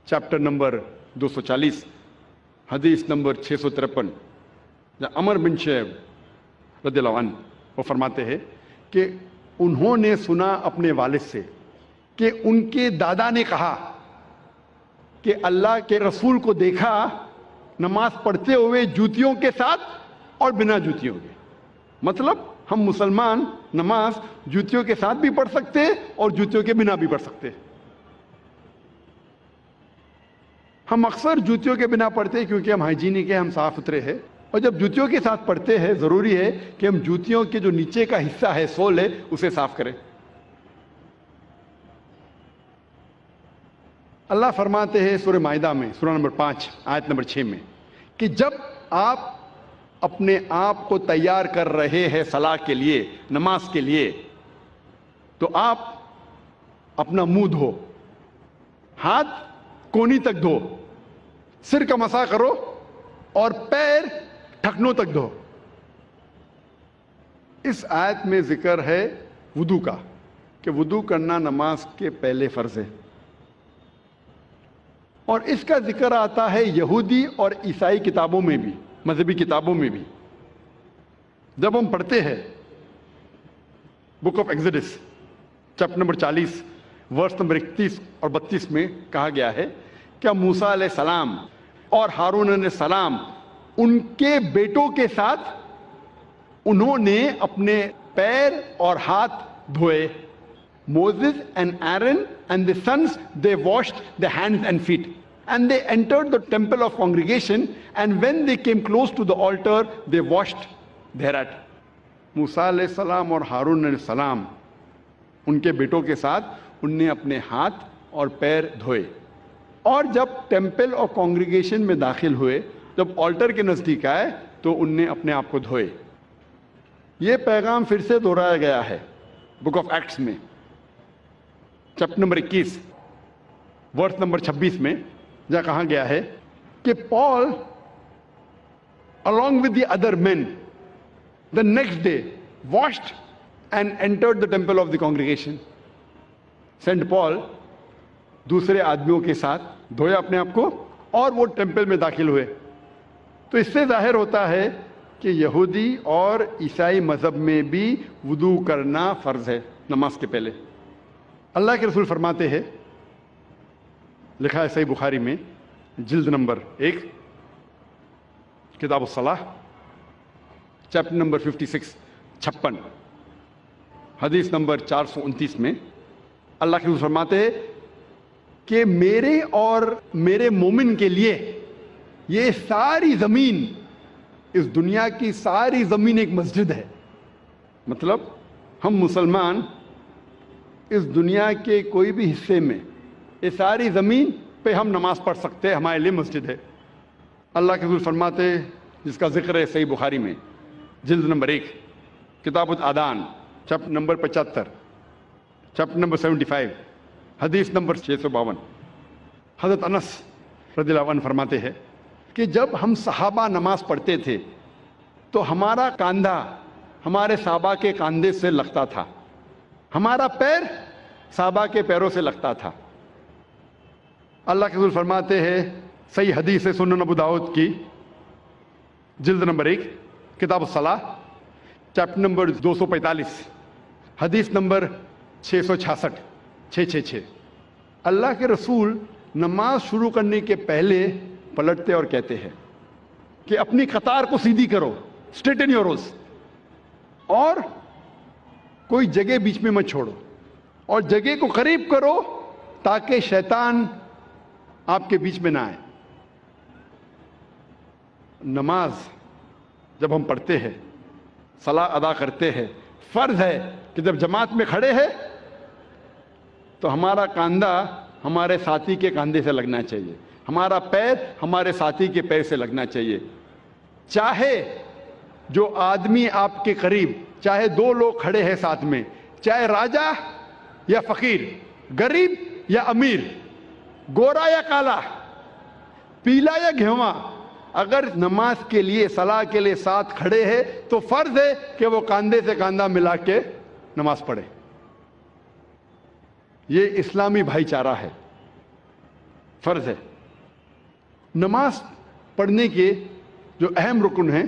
چیپٹر نمبر 240 حدیث نمبر 653، جہاں عمر بن شعیب رضی اللہ عنہ وہ فرماتے ہیں کہ انہوں نے سنا اپنے والد سے کہ ان کے دادا نے کہا کہ اللہ کے رسول کو دیکھا نماز پڑھتے ہوئے جوتیوں کے ساتھ اور بنا جوتیوں کے۔ مطلب ہم مسلمان نماز جوتیوں کے ساتھ بھی پڑھ سکتے اور جوتیوں کے بنا بھی پڑھ سکتے۔ ہم اکثر جوتیوں کے بنا پڑھتے کیونکہ ہم ہائیجینک ہیں، ہم صاف ستھرے ہیں، اور جب جوتیوں کے ساتھ پڑھتے ہیں ضروری ہے کہ ہم جوتیوں کے جو نیچے کا حصہ ہے، سول ہے، اسے صاف کریں۔ اللہ فرماتے ہیں سورہ مائدہ میں سورہ نمبر 5 آیت نمبر 6 میں کہ جب آپ اپنے آپ کو تیار کر رہے ہیں صلاح کے لیے، نماز کے لیے، تو آپ اپنا منہ دھو، ہاتھ کونی تک دھو، سر کا مسح کرو اور پیر ٹھکنوں تک دھو۔ اس آیت میں ذکر ہے وضو کا، کہ وضو کرنا نماز کے پہلے فرض ہے، اور اس کا ذکر آتا ہے یہودی اور عیسائی کتابوں میں بھی، مذہبی کتابوں میں بھی۔ جب ہم پڑھتے ہیں book of Exodus chapter number 40 verse number 31 اور 32 میں کہا گیا ہے کہ موسیٰ علیہ السلام اور ہارون علیہ السلام ان کے بیٹوں کے ساتھ انہوں نے اپنے پیر اور ہاتھ دھوئے۔ Moses and Aaron and the sons, they washed their hands and feet. And they entered the temple of congregation, and when they came close to the altar, they washed thereat. موسیٰ علیہ السلام اور ہارون علیہ السلام ان کے بیٹوں کے ساتھ ان نے اپنے ہاتھ اور پیر دھوئے، اور جب ٹیمپل اور کانگریگیشن میں داخل ہوئے، جب آلٹر کے نزدیک آئے تو ان نے اپنے آپ کو دھوئے۔ یہ پیغام پھر سے دہرایا گیا ہے بک آف ایکٹس میں چیپٹر نمبر 21 ورس نمبر 26 میں، جہاں کہا گیا ہے کہ پال along with the other men the next day washed and entered the temple of the congregation. Saint Paul دوسرے آدمیوں کے ساتھ دھویا اپنے آپ کو اور وہ ٹیمپل میں داخل ہوئے۔ تو اس سے ظاہر ہوتا ہے کہ یہودی اور عیسائی مذہب میں بھی وضو کرنا فرض ہے نماز کے پہلے۔ اللہ کے رسول فرماتے ہیں، لکھا ہے صحیح بخاری میں جلد نمبر 1 کتاب الصلاح چیپٹر نمبر 56 حدیث نمبر 429 میں اللہ کے رسول فرماتے ہیں کہ میرے اور میرے مومن کے لیے یہ ساری زمین، اس دنیا کی ساری زمین ایک مسجد ہے۔ مطلب ہم مسلمان اس دنیا کے کوئی بھی حصے میں، یہ ساری زمین پہ ہم نماز پڑھ سکتے ہیں، ہمارے لیے مسجد ہے۔ اللہ کے رسول فرماتے ہیں، جس کا ذکر ہے صحیح بخاری میں جلد نمبر 1 کتاب الادان چیپٹر نمبر 75 چیپٹر نمبر 75 حدیث نمبر 652، حضرت انس رضی اللہ عنہ فرماتے ہیں کہ جب ہم صحابہ نماز پڑھتے تھے تو ہمارا کاندھا ہمارے صحابہ کے کاندھے سے لگتا تھا، ہمارا پیر صحابہ کے پیروں سے لگتا تھا۔ اللہ کے رسول فرماتے ہیں، صحیح حدیث ہے سنن ابو داؤد کی جلد نمبر 1 کتاب الصلاح چیپٹر نمبر 245 حدیث نمبر 666 666، اللہ کے رسول نماز شروع کرنے کے پہلے پلٹتے اور کہتے ہیں کہ اپنی قطار کو سیدھی کرو، اسٹریٹن یور روز، اور کوئی جگہ بیچ میں مت چھوڑو، اور جگہ کو قریب کرو تاکہ شیطان آپ کے بیچ میں نہ آئے۔ نماز جب ہم پڑھتے ہیں، صلاح ادا کرتے ہیں، فرض ہے کہ جب جماعت میں کھڑے ہیں تو ہمارا کاندھا ہمارے ساتھی کے کاندھے سے لگنا چاہیے، ہمارا پیر ہمارے ساتھی کے پیر سے لگنا چاہیے۔ چاہے جو آدمی آپ کے قریب، چاہے 2 لوگ کھڑے ہیں ساتھ میں، چاہے راجا یا فقیر، غریب یا امیر، گورا یا کالا، پیلا یا گھیواں، اگر نماز کے لیے، صلاح کے لیے ساتھ کھڑے ہیں تو فرض ہے کہ وہ کاندھے سے کاندھا ملا کے نماز پڑھے۔ یہ اسلامی بھائی چارہ ہے، فرض ہے۔ نماز پڑھنے کے جو اہم رکن ہیں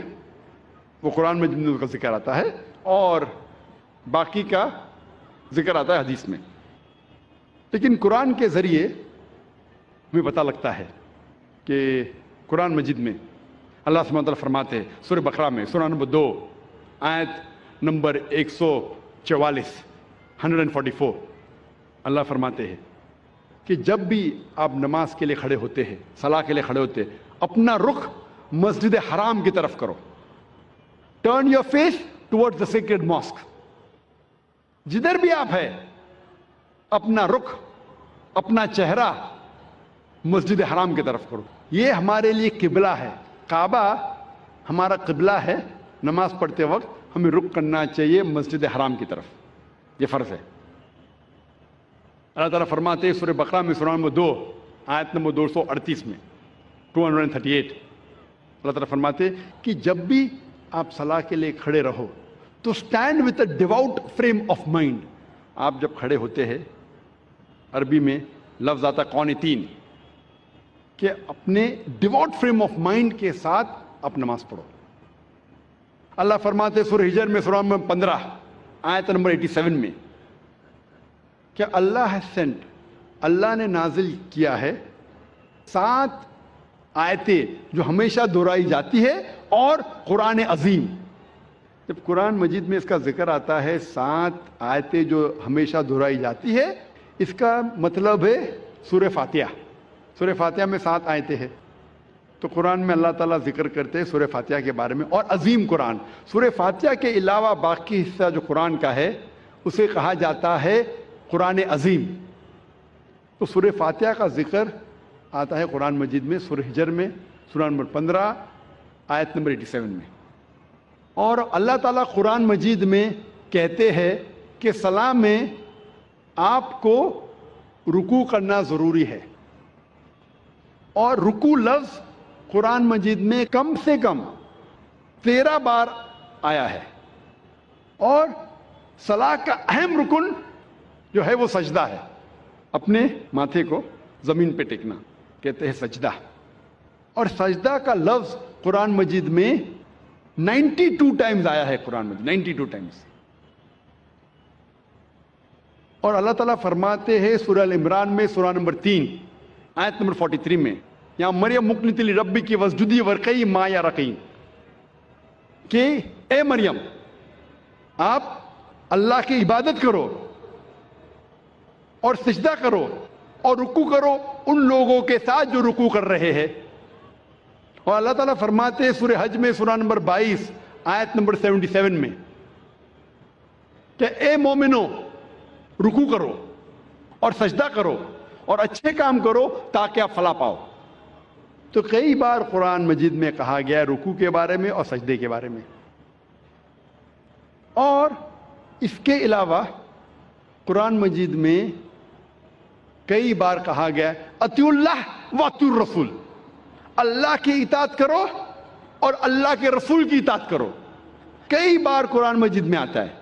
وہ قرآن میں جن کا ذکر آتا ہے اور باقی کا ذکر آتا ہے حدیث میں، لیکن قرآن کے ذریعے ہمیں پتہ لگتا ہے کہ قرآن مجید میں اللہ سبحانہ وتعالیٰ فرماتے ہیں سورہ بقرہ میں سورہ نمبر 2 آیت نمبر 144 144، اللہ فرماتے ہیں کہ جب بھی آپ نماز کے لیے کھڑے ہوتے ہیں، صلاح کے لیے کھڑے ہوتے ہیں، اپنا رخ مسجد حرام کی طرف کرو. Turn your face toward the sacred mosque. جدھر بھی آپ ہے اپنا رخ اپنا چہرہ مسجد حرام کی طرف کرو. یہ ہمارے لیے قبلہ ہے. کعبہ ہمارا قبلہ ہے. نماز پڑھتے وقت ہمیں رخ کرنا چاہیے مسجد حرام کی طرف. یہ فرض ہے. اللہ تعالیٰ فرماتے ہیں سورہ بقرہ میں سورہ نمبر 2 آیت نمبر 238 میں 238 اللہ تعالیٰ فرماتے ہیں کہ جب بھی آپ صلاح کے لیے کھڑے رہو تو stand with a ڈیوٹ frame of mind. آپ جب کھڑے ہوتے ہیں عربی میں لفظ آتا قانتین کہ اپنے ڈیوٹ فریم آف مائنڈ کے ساتھ آپ نماز پڑھو. اللہ فرماتے ہیں سورہ ہجر میں سورہ نمبر 15 آیت نمبر 87 میں کہ اللہ has sent, اللہ نے نازل کیا ہے 7 آیتیں جو ہمیشہ دہرائی جاتی ہے اور قرآن عظیم. جب قرآن مجید میں اس کا ذکر آتا ہے 7 آیتیں جو ہمیشہ دہرائی جاتی ہے, اس کا مطلب ہے سورہ فاتحہ. سورہ فاتحہ میں 7 آیتیں ہیں. تو قرآن میں اللہ تعالیٰ ذکر کرتے ہیں سورہ فاتحہ کے بارے میں اور عظیم قرآن. سورہ فاتحہ کے علاوہ باقی حصہ جو قرآن کا ہے اسے کہا جاتا ہے قرآن عظیم. تو سورہ فاتحہ کا ذکر آتا ہے قرآن مجید میں سورہ ہجر میں سورہ نمبر 15 آیت نمبر 87 میں. اور اللہ تعالیٰ قرآن مجید میں کہتے ہیں کہ صلاح میں آپ کو رکوع کرنا ضروری ہے. اور رکوع لفظ قرآن مجید میں کم سے کم 13 بار آیا ہے. اور صلاح کا اہم رکن جو ہے وہ سجدہ ہے. اپنے ماتھے کو زمین پہ ٹیکنا کہتے ہیں سجدہ. اور سجدہ کا لفظ قرآن مجید میں 92 ٹائمز آیا ہے. قرآن مجید 92 ٹائمز. اور اللہ تعالیٰ فرماتے ہیں سورہ ال-عمران میں سورہ نمبر 3 آیت نمبر 43 میں یہاں مریم مقنت لربی کی وسجدی ورقی ما یا رقیم کہ اے مریم آپ اللہ کی عبادت کرو اور سجدہ کرو اور رکوع کرو ان لوگوں کے ساتھ جو رکوع کر رہے ہیں. اور اللہ تعالیٰ فرماتے ہیں سورہ حج میں سورہ نمبر 22 آیت نمبر 77 میں کہ اے مومنو رکوع کرو اور سجدہ کرو اور اچھے کام کرو تاکہ آپ فلاح پاؤ. تو کئی بار قرآن مجید میں کہا گیا ہے رکوع کے بارے میں اور سجدے کے بارے میں. اور اس کے علاوہ قرآن مجید میں کئی بار کہا گیا ہے اطیعوا اللہ واطیعوا الرسول. اللہ کی اطاعت کرو اور اللہ کے رسول کی اطاعت کرو. کئی بار قرآن مجید میں آتا ہے.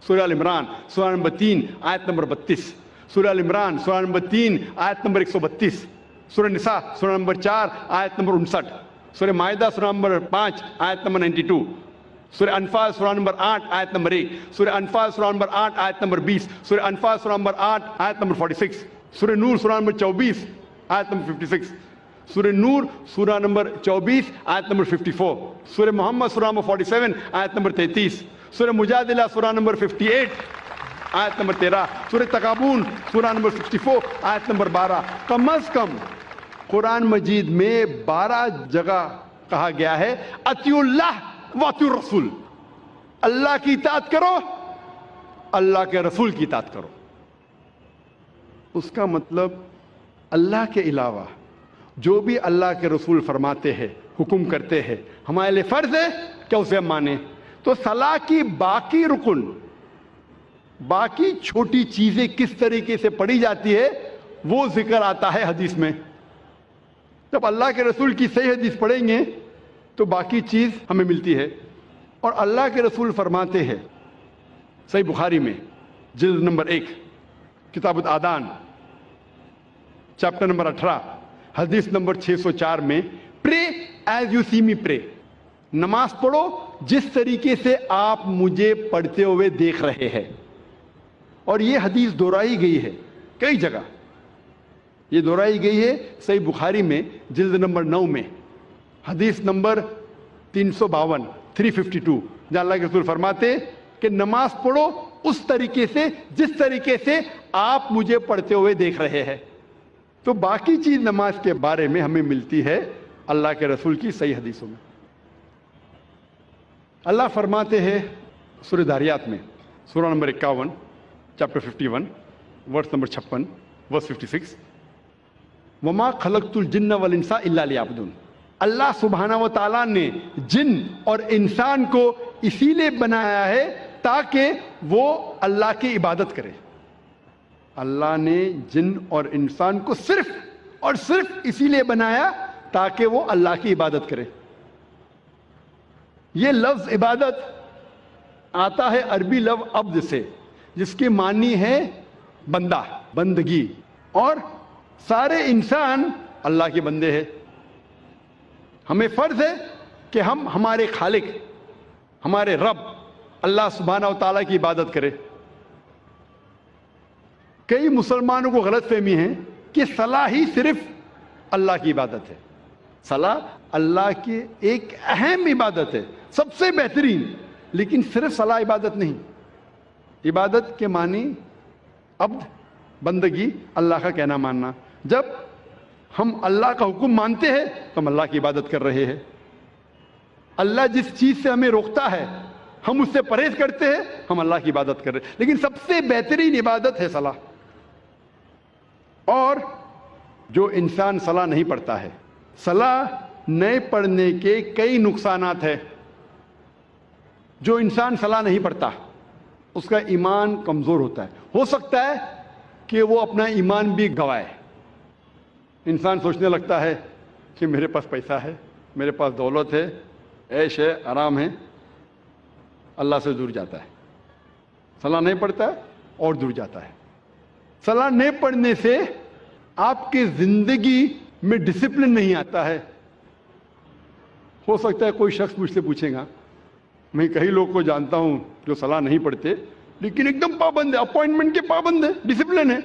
سورہ ال-عمران سورہ نمبر 3 آیت نمبر 32. سورہ ال-عمران سورہ نمبر 3 آیت نمبر 132. سورہ نساء سورہ نمبر 4 آیت نمبر 59. سورہ مائدہ سورہ نمبر 5 آیت نمبر 92. سورہ انفال سورہ نمبر 8 آیت نمبر 1. سورہ انفال سورہ نمبر 8 آیت نمبر 20. سورہ انفال سورہ نمبر 8 آیت نمبر 46. سورہ نور سورہ نمبر 24 آیت نمبر 56. سورہ نور سورہ نمبر 24 آیت نمبر 54. سورہ محمد سورہ نمبر 47 آیت نمبر 33. سورہ مجادلہ سورہ نمبر 58 آیت نمبر 13. سورہ تغابن سورہ نمبر 64 آیت نمبر 12. کم از کم قرآن مجید میں 12 جگہ کہا گیا ہے اطیعوا اللہ واطیعوا الرسول. اللہ کی اطاعت کرو اللہ کے رسول کی اطاعت کرو. اس کا مطلب اللہ کے علاوہ جو بھی اللہ کے رسول فرماتے ہیں حکم کرتے ہیں ہمارے لیے فرض ہے کہ اسے ہم مانیں. تو صلاح کی باقی رکن باقی چھوٹی چیزیں کس طریقے سے پڑھی جاتی ہے وہ ذکر آتا ہے حدیث میں. جب اللہ کے رسول کی صحیح حدیث پڑھیں گے تو باقی چیز ہمیں ملتی ہے. اور اللہ کے رسول فرماتے ہیں صحیح بخاری میں جلد نمبر 1 کتاب الآذان چیپٹر نمبر 18 حدیث نمبر 604 میں پرے ایز یو سی می پرے. نماز پڑھو جس طریقے سے آپ مجھے پڑھتے ہوئے دیکھ رہے ہیں. اور یہ حدیث دہرائی گئی ہے کئی جگہ. یہ دہرائی گئی ہے صحیح بخاری میں جلد نمبر 9 میں حدیث نمبر 352 352 جہاں اللہ کے رسول فرماتے کہ نماز پڑھو اس طریقے سے جس طریقے سے آپ مجھے پڑھتے ہوئے دیکھ رہے ہیں. تو باقی چیز نماز کے بارے میں ہمیں ملتی ہے اللہ کے رسول کی صحیح حدیثوں میں۔ اللہ فرماتے ہیں سورہ داریات میں، سورہ نمبر 51 چیپٹر 51 ورس نمبر 56 ورس 56، وما خلقت الجن والانس الا لیعبدون۔ اللہ سبحانہ و تعالیٰ نے جن اور انسان کو اسی لیے بنایا ہے تاکہ وہ اللہ کی عبادت کرے۔ اللہ نے جن اور انسان کو صرف اور صرف اسی لیے بنایا تاکہ وہ اللہ کی عبادت کرے۔ یہ لفظ عبادت آتا ہے عربی لفظ عبد سے، جس کے معنی ہے بندہ، بندگی، اور سارے انسان اللہ کے بندے ہیں۔ ہمیں فرض ہے کہ ہم ہمارے خالق، ہمارے رب اللہ سبحانہ و تعالیٰ کی عبادت کریں۔ کئی مسلمانوں کو غلط فہمی ہے کہ صلاح ہی صرف اللہ کی عبادت ہے۔ صلاح اللہ کی ایک اہم عبادت ہے، سب سے بہترین، لیکن صرف صلاح عبادت نہیں۔ عبادت کے معنی عبد، بندگی، اللہ کا کہنا ماننا۔ جب ہم اللہ کا حکم مانتے ہیں تو ہم اللہ کی عبادت کر رہے ہیں۔ اللہ جس چیز سے ہمیں روکتا ہے ہم اس سے پرہیز کرتے ہیں، ہم اللہ کی عبادت کر رہے ہیں۔ لیکن سب سے بہترین عبادت ہے صلاح۔ اور جو انسان صلاح نہیں پڑھتا ہے، صلاح نہیں پڑھنے کے کئی نقصانات ہیں۔ جو انسان صلاح نہیں پڑھتا اس کا ایمان کمزور ہوتا ہے، ہو سکتا ہے کہ وہ اپنا ایمان بھی گوائے۔ انسان سوچنے لگتا ہے کہ میرے پاس پیسہ ہے، میرے پاس دولت ہے، عیش ہے، آرام ہے، اللہ سے دور جاتا ہے۔ صلاح نہیں پڑھتا ہے اور دور جاتا ہے۔ صلاح نہیں پڑھنے سے آپ کی زندگی میں ڈسپلن نہیں آتا ہے۔ ہو سکتا ہے کوئی شخص مجھ سے پوچھے گا، میں کئی لوگ کو جانتا ہوں جو صلاح نہیں پڑھتے لیکن ایک دم پابند ہے، اپوائنٹمنٹ کے پابند ہے، ڈسپلن ہے۔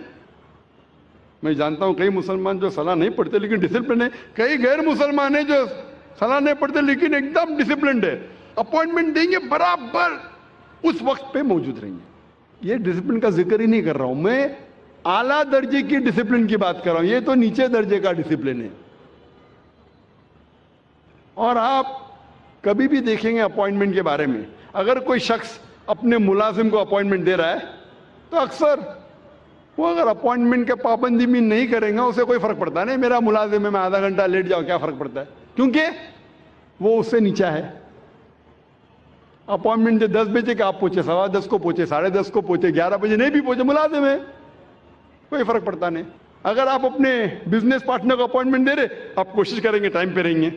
میں جانتا ہوں کئی مسلمان جو صلاح نہیں پڑھتے لیکن ڈسپلن ہے، کئی غیر مسلمان ہیں جو صلاح نہیں پڑھتے لیکن ایک دم ڈسپلنڈ ہے، اپوائنٹمنٹ دیں گے برابر اس وقت پہ موجود رہیں گے۔ یہ ڈسپلن کا ذکر ہی نہیں کر رہا ہوں، میں اعلیٰ درجے کی ڈسپلن کی بات کر رہا ہوں، یہ تو نیچے درجے کا ڈسپلن ہے۔ اور آپ کبھی بھی دیکھیں گے اپوائنٹمنٹ کے بارے میں، اگر کوئی شخص اپنے ملازم کو اپوائنٹمنٹ دے رہا ہے تو اکثر وہ اگر اپوائنٹمنٹ کے پابندی بھی نہیں کریں گا اسے کوئی فرق پڑتا نہیں، میرا ملازم ہے میں آدھا گھنٹہ لیٹ جاؤں کیا فرق پڑتا ہے، کیونکہ وہ اس سے نیچا ہے۔ اپوائنٹمنٹ دے 10 بجے کہ آپ پہنچے 10:15 کو پہنچے 10:30 کو پہنچے 11 بجے نہیں بھی پہنچے، ملازم ہے، کوئی فرق پڑتا نہیں۔ اگر آپ اپنے بزنس پارٹنر کو اپوائنٹمنٹ دے رہے، آپ کوشش کریں گے ٹائم پہ رہیں گے،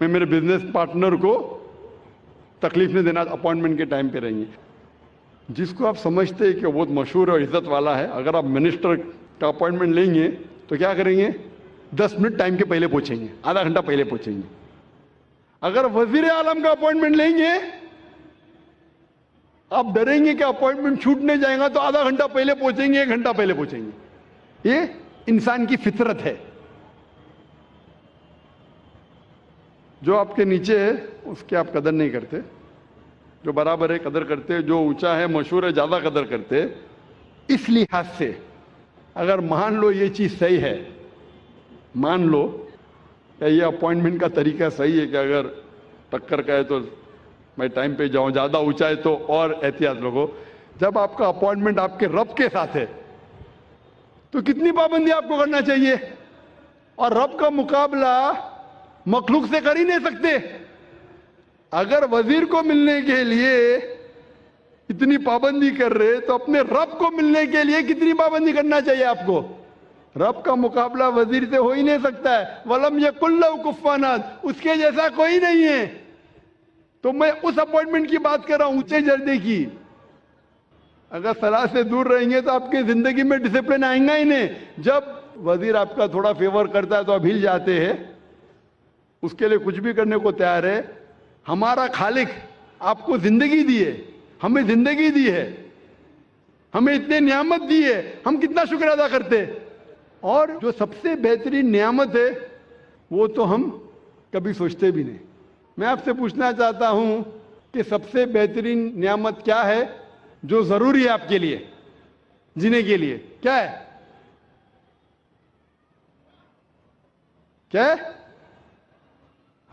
میں میرے بزنس پارٹنر کو تکلیف نہیں دینا، اپوائنٹمنٹ کے ٹائم پہ رہیں گے۔ جس کو آپ سمجھتے ہیں کہ وہ بہت مشہور اور عزت والا ہے، اگر آپ منسٹر کا اپوائنٹمنٹ لیں گے تو کیا کریں گے، 10 منٹ ٹائم کے پہلے پہنچیں گے، آدھا گھنٹہ پہلے پہنچیں گے۔ اگر وزیر اعظم کا اپوائنٹمنٹ لیں گے آپ ڈریں گے کہ اپوائنٹمنٹ چھوٹنے جائے گا تو آدھا گھنٹہ پہلے پہنچیں گے، 1 گھنٹہ پہلے پہنچیں گے۔ یہ انسان کی فطرت ہے۔ جو آپ کے نیچے ہے اس کی آپ قدر نہیں کرتے، جو برابر ہے قدر کرتے، جو اونچا ہے مشہور ہے زیادہ قدر کرتے۔ اس لحاظ سے اگر مان لو یہ چیز صحیح ہے، مان لو کہ یہ اپوائنٹمنٹ کا طریقہ صحیح ہے کہ اگر ٹکر کا ہے تو میں ٹائم پہ جاؤں، زیادہ اونچا ہے تو اور احتیاط لوگو۔ جب آپ کا اپوائنٹمنٹ آپ کے رب کے ساتھ ہے تو کتنی پابندی آپ کو کرنا چاہیے، اور رب کا مقابلہ مخلوق سے کر ہی نہیں سکتے۔ اگر وزیر کو ملنے کے لیے اتنی پابندی کر رہے تو اپنے رب کو ملنے کے لیے کتنی پابندی کرنا چاہیے آپ کو۔ رب کا مقابلہ وزیر سے ہو ہی نہیں سکتا ہے، وَلَمْ يَكُنْ لَهُ كُفُوًا أَحَدٌ، اس کے جیسا کوئی نہیں ہے۔ تو میں اس اپوائنٹمنٹ کی بات کر رہا ہوں، اونچے درجے کی۔ اگر صلاح سے دور رہیں گے تو آپ کی زندگی میں ڈسپلن آئیں گا ہی نہیں۔ جب وزیر آپ کا تھوڑا فیور کرتا ہے تو آپ ہل جاتے ہیں، اس کے لیے کچھ بھی کرنے کو تیار ہے۔ ہمارا خالق آپ کو زندگی دی ہے، ہمیں زندگی دی ہے، ہمیں اتنے نعمت دی ہے، ہم کتنا شکر ادا کرتے۔ اور جو سب سے بہترین نعمت ہے وہ تو ہم کبھی سوچتے بھی نہیں۔ میں آپ سے پوچھنا چاہتا ہوں کہ سب سے بہترین نعمت کیا ہے جو ضروری ہے آپ کے لیے جینے کے لیے؟ کیا ہے؟ کیا ہے؟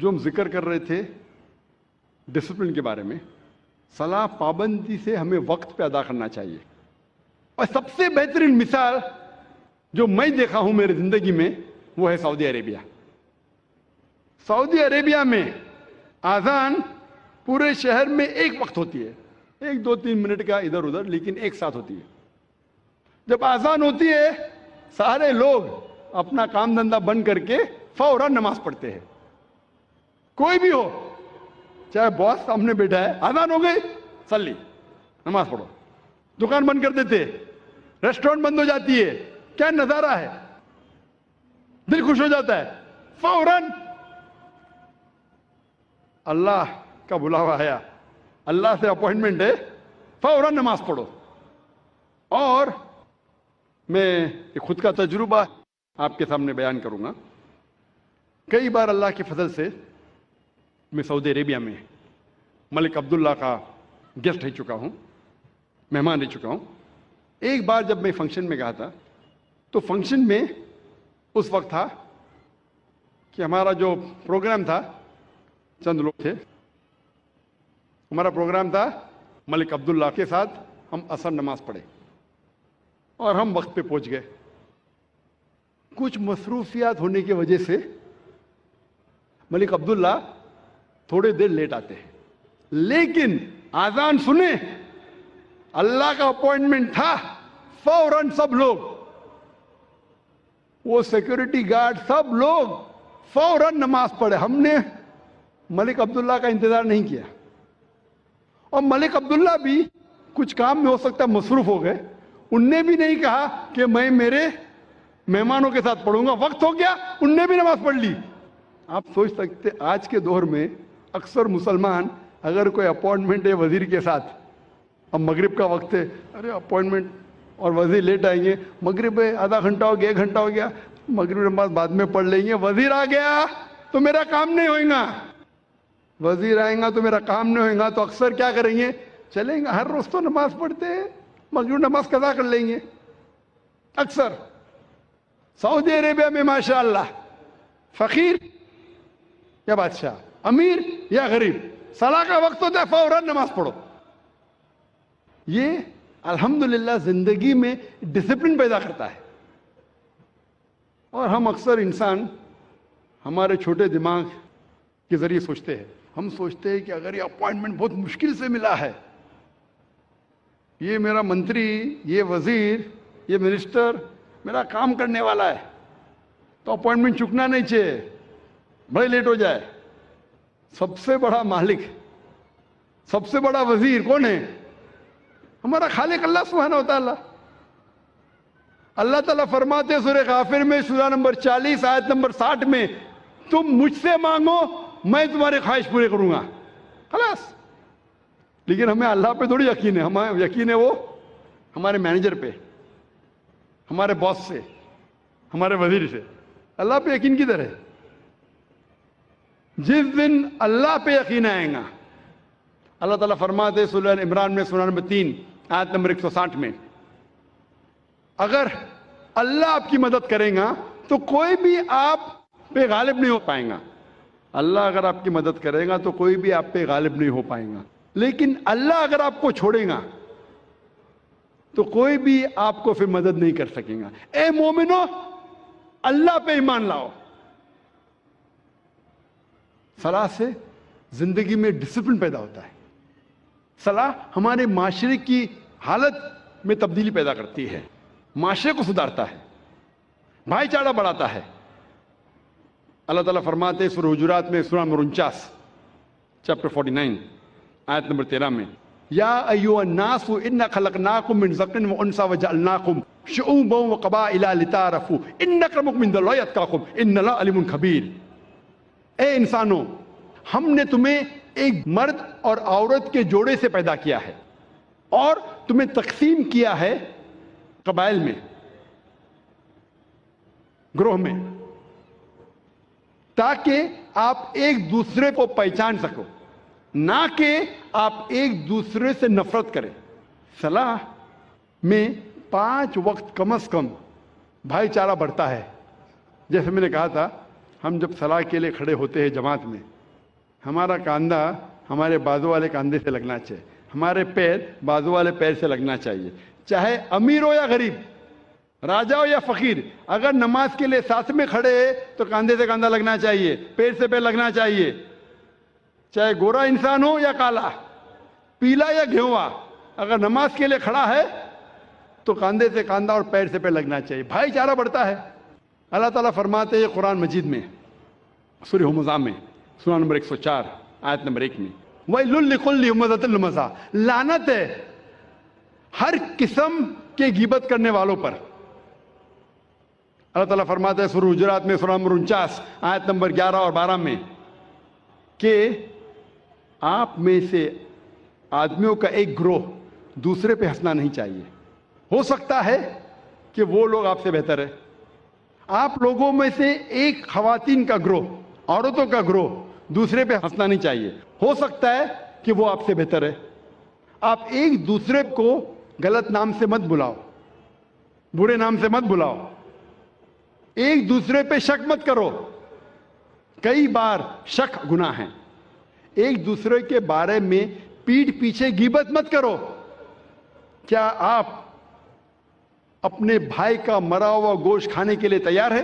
جو ہم ذکر کر رہے تھے ڈسپلن کے بارے میں، صلاح پابندی سے ہمیں وقت پہ ادا کرنا چاہیے. اور سب سے بہترین مثال جو میں دیکھا ہوں میری زندگی میں وہ ہے سعودی عربیہ. سعودی عربیہ میں اذان پورے شہر میں ایک وقت ہوتی ہے، 1-2-3 منٹ کا ادھر ادھر، لیکن ایک ساتھ ہوتی ہے. جب اذان ہوتی ہے سارے لوگ اپنا کام دھندا بند کر کے فوراً نماز پڑھتے ہیں. کوئی بھی ہو، چاہے باس سامنے بیٹھا ہے، اذان ہو گئی صلی، نماز پڑھو. دکان بند کر دیتے، ریسٹورینٹ بند ہو جاتی ہے. کیا نظارہ ہے، دل خوش ہو جاتا ہے. فوراً اللہ کا بلاوا آیا، اللہ سے اپوائنٹمنٹ ہے، فوراً نماز پڑھو. اور میں خود کا تجربہ آپ کے سامنے بیان کروں گا. کئی بار اللہ کے فضل سے میں سعودی عربیہ میں ملک عبداللہ کا گیسٹ رہ چکا ہوں، مہمان رہ چکا ہوں. ایک بار جب میں فنکشن میں گیا تھا تو فنکشن میں اس وقت تھا کہ ہمارا جو پروگرام تھا، چند لوگ تھے، ہمارا پروگرام تھا ملک عبداللہ کے ساتھ ہم عصر نماز پڑھے اور ہم وقت پہ پہنچ گئے. کچھ مصروفیات ہونے کی وجہ سے ملک عبداللہ تھوڑے دیر لیٹ آتے ہیں، لیکن اذان سنے، اللہ کا اپوائنٹمنٹ تھا، فوراً سب لوگ، وہ سیکورٹی گارڈ سب لوگ فوراً نماز پڑھے. ہم نے ملک عبداللہ کا انتظار نہیں کیا. اور ملک عبداللہ بھی کچھ کام میں ہو سکتا ہے مصروف ہو گئے، ان نے بھی نہیں کہا کہ میں میرے مہمانوں کے ساتھ پڑھوں گا، وقت ہو گیا ان نے بھی نماز پڑھ لی. آپ سوچ سکتے آج کے دور میں اکثر مسلمان اگر کوئی اپوائنٹمنٹ ہے وزیر کے ساتھ، اب مغرب کا وقت ہے، ارے اپوائنٹمنٹ اور وزیر لیٹ آئیں گے، مغرب ہے آدھا گھنٹہ ہو گیا، 1 گھنٹہ ہو گیا، مغرب نماز بعد میں پڑھ لیں گے، وزیر آ گیا تو میرا کام نہیں ہوئے گا، وزیر آئیں گا تو میرا کام نہیں ہوئے گا. تو اکثر کیا کریں گے، چلیں گے ہر روز تو نماز پڑھتے ہیں، مغرب نماز قضا کر لیں گے. اکثر سعودی عربیہ میں ماشاءاللہ فقیر یا بادشاہ، امیر یا غریب، صلاح کا وقت ہوتا ہے فوراً نماز پڑھو. یہ الحمدللہ زندگی میں ڈسپلن پیدا کرتا ہے. اور ہم اکثر انسان ہمارے چھوٹے دماغ کے ذریعے سوچتے ہیں، ہم سوچتے ہیں کہ اگر یہ اپوائنٹمنٹ بہت مشکل سے ملا ہے، یہ میرا منتری، یہ وزیر، یہ منسٹر میرا کام کرنے والا ہے تو اپوائنٹمنٹ چکنا نہیں چاہیے، بڑے لیٹ ہو جائے. سب سے بڑا مالک، سب سے بڑا وزیر کون ہے؟ ہمارا خالق اللہ سبحانہ و تعالیٰ. اللہ تعالیٰ فرماتے سورہ غافر میں سورہ نمبر 40 آیت نمبر 60 میں، تم مجھ سے مانگو میں تمہاری خواہش پورے کروں گا. خلاص. لیکن ہمیں اللہ پہ تھوڑی یقین ہے، ہمیں یقین ہے وہ ہمارے مینیجر پہ، ہمارے باس سے، ہمارے وزیر سے. اللہ پہ یقین کدھر ہے؟ جس دن اللہ پہ یقین آئے گا، اللہ تعالیٰ فرماتے سورہ عمران میں سورہ نمبر 3 آیت نمبر 160 میں، اگر اللہ آپ کی مدد کرے گا تو کوئی بھی آپ پہ غالب نہیں ہو پائے گا. اللہ اگر آپ کی مدد کرے گا تو کوئی بھی آپ پہ غالب نہیں ہو پائے گا. لیکن اللہ اگر آپ کو چھوڑے گا تو کوئی بھی آپ کو پھر مدد نہیں کر سکے گا. اے مومنو، اللہ پہ ایمان لاؤ. صلاح سے زندگی میں ڈسپلن پیدا ہوتا ہے. صلاح ہمارے معاشرے کی حالت میں تبدیلی پیدا کرتی ہے، معاشرے کو سدھارتا ہے، بھائی چارہ بڑھاتا ہے. اللہ تعالیٰ فرماتے ہیں سورہ حجرات میں سورہ نمبر 49 چیپٹر 49 آیت نمبر 13 میں، یا ایھا الناس انا خلقناکم من ذکر وانثى وجعلناکم شعوبا وقبائل لتعارفوا ان اکرمکم عند اللہ اتقاکم ان اللہ علیم خبیر. اے انسانوں، ہم نے تمہیں ایک مرد اور عورت کے جوڑے سے پیدا کیا ہے اور تمہیں تقسیم کیا ہے قبائل میں، گروہ میں، تاکہ آپ ایک دوسرے کو پہچان سکو، نہ کہ آپ ایک دوسرے سے نفرت کریں. صلاح میں 5 وقت کم از کم بھائی چارہ بڑھتا ہے. جیسے میں نے کہا تھا ہم جب صلاح کے لیے کھڑے ہوتے ہیں جماعت میں، ہمارا کاندھا ہمارے بازو والے کاندھے سے لگنا چاہیے، ہمارے پیر بازو والے پیر سے لگنا چاہیے، چاہے امیر ہو یا غریب، راجا ہو یا فقیر، اگر نماز کے لیے ساتھ میں کھڑے تو کاندھے سے کاندھا لگنا چاہیے، پیر سے پیر لگنا چاہیے، چاہے گورا انسان ہو یا کالا، پیلا یا گھیوا، اگر نماز کے لیے کھڑا ہے تو کاندھے سے کاندھا اور پیر سے پیر لگنا چاہیے، بھائی چارہ بڑھتا ہے۔ اللہ تعالیٰ فرماتے ہیں قرآن مجید میں سورہ ھمزہ میں سورہ نمبر 104 آیت نمبر 1 میں، وَيْلٌ لِكُلِّ ہُمَزَةٍ لُمَزَةٍ، لعنت ہے ہر قسم کے غیبت کرنے والوں پر۔ اللہ تعالیٰ فرماتا ہے سورہ حجرات میں سورہ نمبر 49 آیت نمبر 11 اور 12 میں کہ آپ میں سے آدمیوں کا ایک گروہ دوسرے پہ ہنسنا نہیں چاہیے۔ ہو سکتا ہے کہ وہ لوگ آپ سے بہتر ہے، آپ لوگوں میں سے ایک خواتین کا گروہ، عورتوں کا گروہ دوسرے پہ ہنسنا نہیں چاہیے، ہو سکتا ہے کہ وہ آپ سے بہتر ہے۔ آپ ایک دوسرے کو غلط نام سے مت بلاؤ، برے نام سے مت بلاؤ، ایک دوسرے پہ شک مت کرو، کئی بار شک گناہ ہے۔ ایک دوسرے کے بارے میں پیٹھ پیچھے غیبت مت کرو۔ کیا آپ اپنے بھائی کا مرا ہوا گوشت کھانے کے لیے تیار ہے؟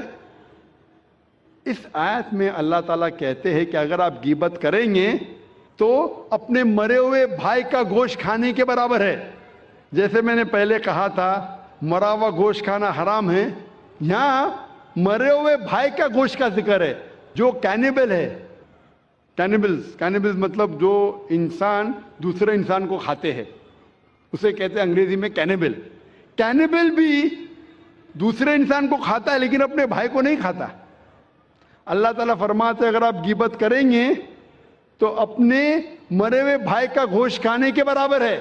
اس آیت میں اللہ تعالیٰ کہتے ہیں کہ اگر آپ غیبت کریں گے تو اپنے مرے ہوئے بھائی کا گوشت کھانے کے برابر ہے۔ جیسے میں نے پہلے کہا تھا مرا ہوا گوشت کھانا حرام ہے، یہاں مرے ہوئے بھائی کا گوشت کا ذکر ہے جو کینیبل ہے۔ کینیبلز مطلب جو انسان دوسرے انسان کو کھاتے ہیں، اسے کہتے ہیں انگریزی میں کینیبل۔ کینیبل بھی دوسرے انسان کو کھاتا ہے لیکن اپنے بھائی کو نہیں کھاتا۔ اللہ تعالیٰ فرماتے ہیں اگر آپ غیبت کریں گے تو اپنے مرے ہوئے بھائی کا گوشت کھانے کے برابر ہے،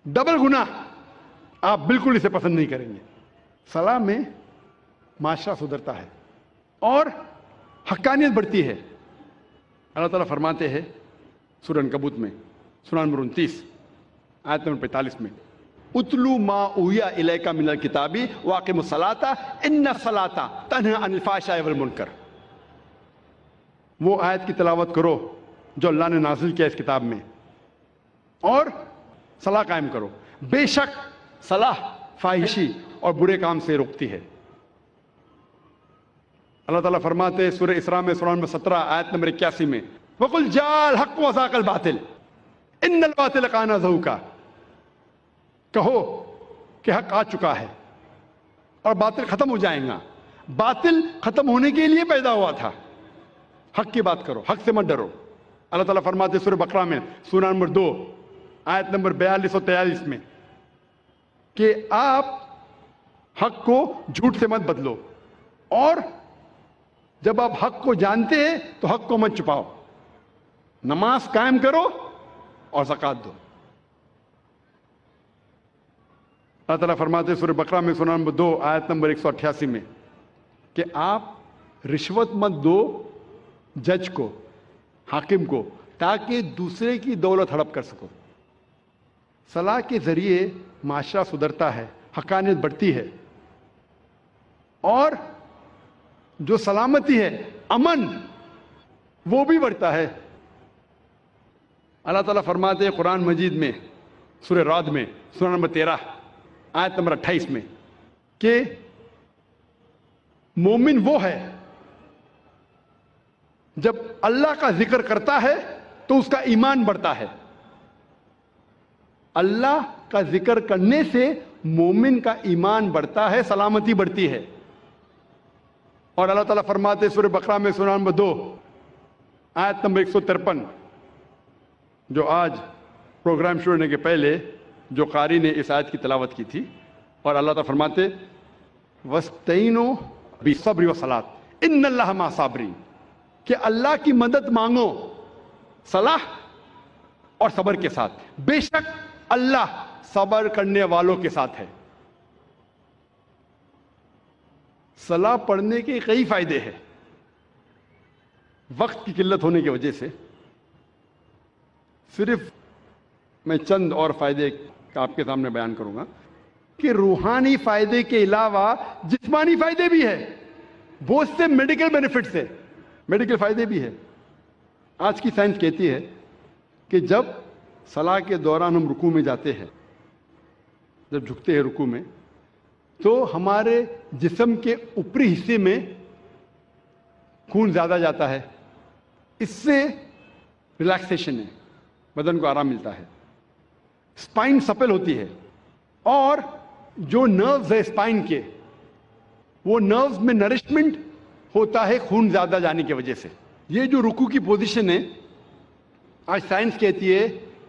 ڈبل گناہ، آپ بالکل اسے پسند نہیں کریں گے۔ صلاح میں معاشرہ سدھرتا ہے اور حقانیت بڑھتی ہے۔ اللہ تعالیٰ فرماتے ہیں سورہ عنکبوت میں سورہ نمبر 29 آیت نمبر 45 میں، اتلو ما اوحی الیک من الکتاب واقم الصلاۃ ان الصلاۃ تنہی عن الفحشاء والمنکر۔ وہ آیت کی تلاوت کرو جو اللہ نے نازل کیا اس کتاب میں، اور صلاح قائم کرو، بے شک صلاح فاحشی اور برے کام سے روکتی ہے۔ اللہ تعالیٰ فرماتے ہیں سورہ اسراء میں سورہ نمبر 17 آیت نمبر 81 میں، وَقُلْ جَاءَ الْحَقُّ وَزَهَقَ الْبَاطِلُ إِنَّ الْبَاطِلَ كَانَ زَهُوقًا، کہو کہ حق آ چکا ہے اور باطل ختم ہو جائے گا۔ باطل ختم ہونے کے لیے پیدا ہوا تھا، حق کی بات کرو، حق سے مت ڈرو۔ اللہ تعالیٰ فرماتے ہیں سورہ بقرہ میں سورہ نمبر 2 آیت نمبر 42 اور 43 میں کہ آپ حق کو جھوٹ سے مت بدلو، اور جب آپ حق کو جانتے ہیں تو حق کو مت چھپاؤ، نماز قائم کرو اور زکوٰۃ دو۔ اللہ تعالیٰ فرماتے ہیں سورہ بقرہ میں سورہ نمبر 2 آیت نمبر 188 میں کہ آپ رشوت مت دو جج کو، حاکم کو، تاکہ دوسرے کی دولت ہڑپ کر سکو۔ صلاح کے ذریعے معاشرہ سدھرتا ہے، حقانیت بڑھتی ہے، اور جو سلامتی ہے، امن، وہ بھی بڑھتا ہے۔ اللہ تعالیٰ فرماتے ہیں قرآن مجید میں سورہ رعد میں سورہ نمبر 13 آیت نمبر 28 میں کہ مومن وہ ہے جب اللہ کا ذکر کرتا ہے تو اس کا ایمان بڑھتا ہے۔ اللہ کا ذکر کرنے سے مومن کا ایمان بڑھتا ہے، سلامتی بڑھتی ہے۔ اور اللہ تعالیٰ فرماتے ہیں سورہ بقرہ میں سورہ نمبر 2 آیت نمبر 153، جو آج پروگرام شروع ہونے کے پہلے جو قاری نے اس آیت کی تلاوت کی تھی، اور اللہ تعالیٰ فرماتے وَاسْتَعِینُوا بِالصَّبْرِ وَالصَّلَاةِ إِنَّ اللَّهَ مَعَ الصَّابِرِينَ، کہ اللہ کی مدد مانگو صلاح اور صبر کے ساتھ، بے شک اللہ صبر کرنے والوں کے ساتھ ہے۔ صلاح پڑھنے کے کئی فائدے ہیں، وقت کی قلت ہونے کی وجہ سے صرف میں چند اور فائدے آپ کے سامنے بیان کروں گا کہ روحانی فائدے کے علاوہ جسمانی فائدے بھی ہے۔ بہت سے میڈیکل بینیفٹس ہے، میڈیکل فائدے بھی ہے۔ آج کی سائنس کہتی ہے کہ جب صلاح کے دوران ہم رکوع میں جاتے ہیں، جب جھکتے ہیں رکوع میں، تو ہمارے جسم کے اوپری حصے میں خون زیادہ جاتا ہے، اس سے ریلیکسیشن ہے، بدن کو آرام ملتا ہے، اسپائن سپل ہوتی ہے، اور جو نروز ہے اسپائن کے، وہ نروز میں نرشمنٹ ہوتا ہے خون زیادہ جانے کی وجہ سے۔ یہ جو رکوع کی پوزیشن ہے، آج سائنس کہتی ہے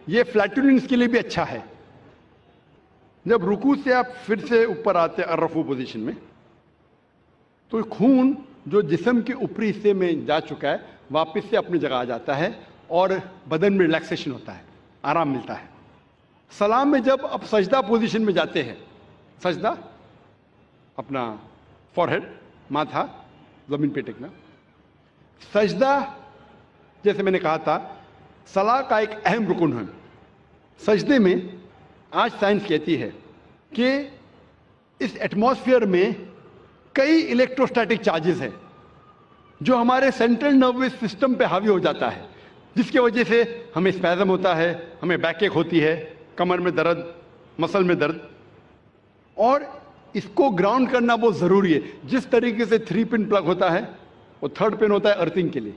یہ فلیٹولنس کے لیے بھی اچھا ہے۔ جب رکوع سے آپ پھر سے اوپر آتے ہیں الرفوع پوزیشن میں، تو خون جو جسم کے اوپری حصے میں جا چکا ہے واپس سے اپنی جگہ آ جاتا ہے اور بدن میں ریلیکسیشن ہوتا ہے، آرام ملتا ہے۔ سلام میں جب آپ سجدہ پوزیشن میں جاتے ہیں، سجدہ اپنا فورہیڈ، ماتھا زمین پہ ٹکنا، سجدہ جیسے میں نے کہا تھا صلاح کا ایک اہم رکن ہے۔ سجدے میں آج سائنس کہتی ہے کہ اس ایٹماسفیئر میں کئی الیکٹروسٹیٹک چارجز ہیں جو ہمارے سینٹرل نروس سسٹم پہ حاوی ہو جاتا ہے، جس کی وجہ سے ہمیں اسپیزم ہوتا ہے، ہمیں بیک ایک ہوتی ہے، کمر میں درد، مسل میں درد، اور اس کو گراؤنڈ کرنا بہت ضروری ہے۔ جس طریقے سے 3 پن پلگ ہوتا ہے، وہ 3rd پن ہوتا ہے ارتھنگ کے لیے،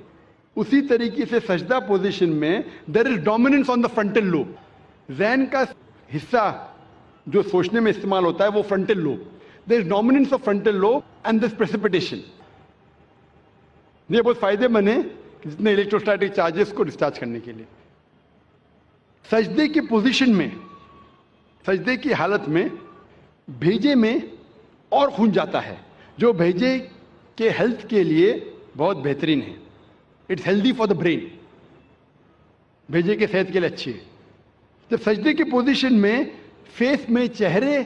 اسی طریقے سے سجدہ پوزیشن میں there is dominance on the frontal lobe. ذہن کا حصہ جو سوچنے میں استعمال ہوتا ہے وہ frontal lobe, there is dominance of frontal lobe and this precipitation. یہ بہت فائدے مند ہے جتنے الیکٹروسٹیٹک چارجز کو ڈسچارج کرنے کے لیے۔ سجدے کی پوزیشن میں، سجدے کی حالت میں بھیجے میں اور خون جاتا ہے، جو بھیجے کے ہیلتھ کے لیے بہت بہترین ہے۔ It's healthy for the brain, بھیجے کے صحت کے لیے اچھی ہے۔ جب سجدے کی پوزیشن میں فیس میں، چہرے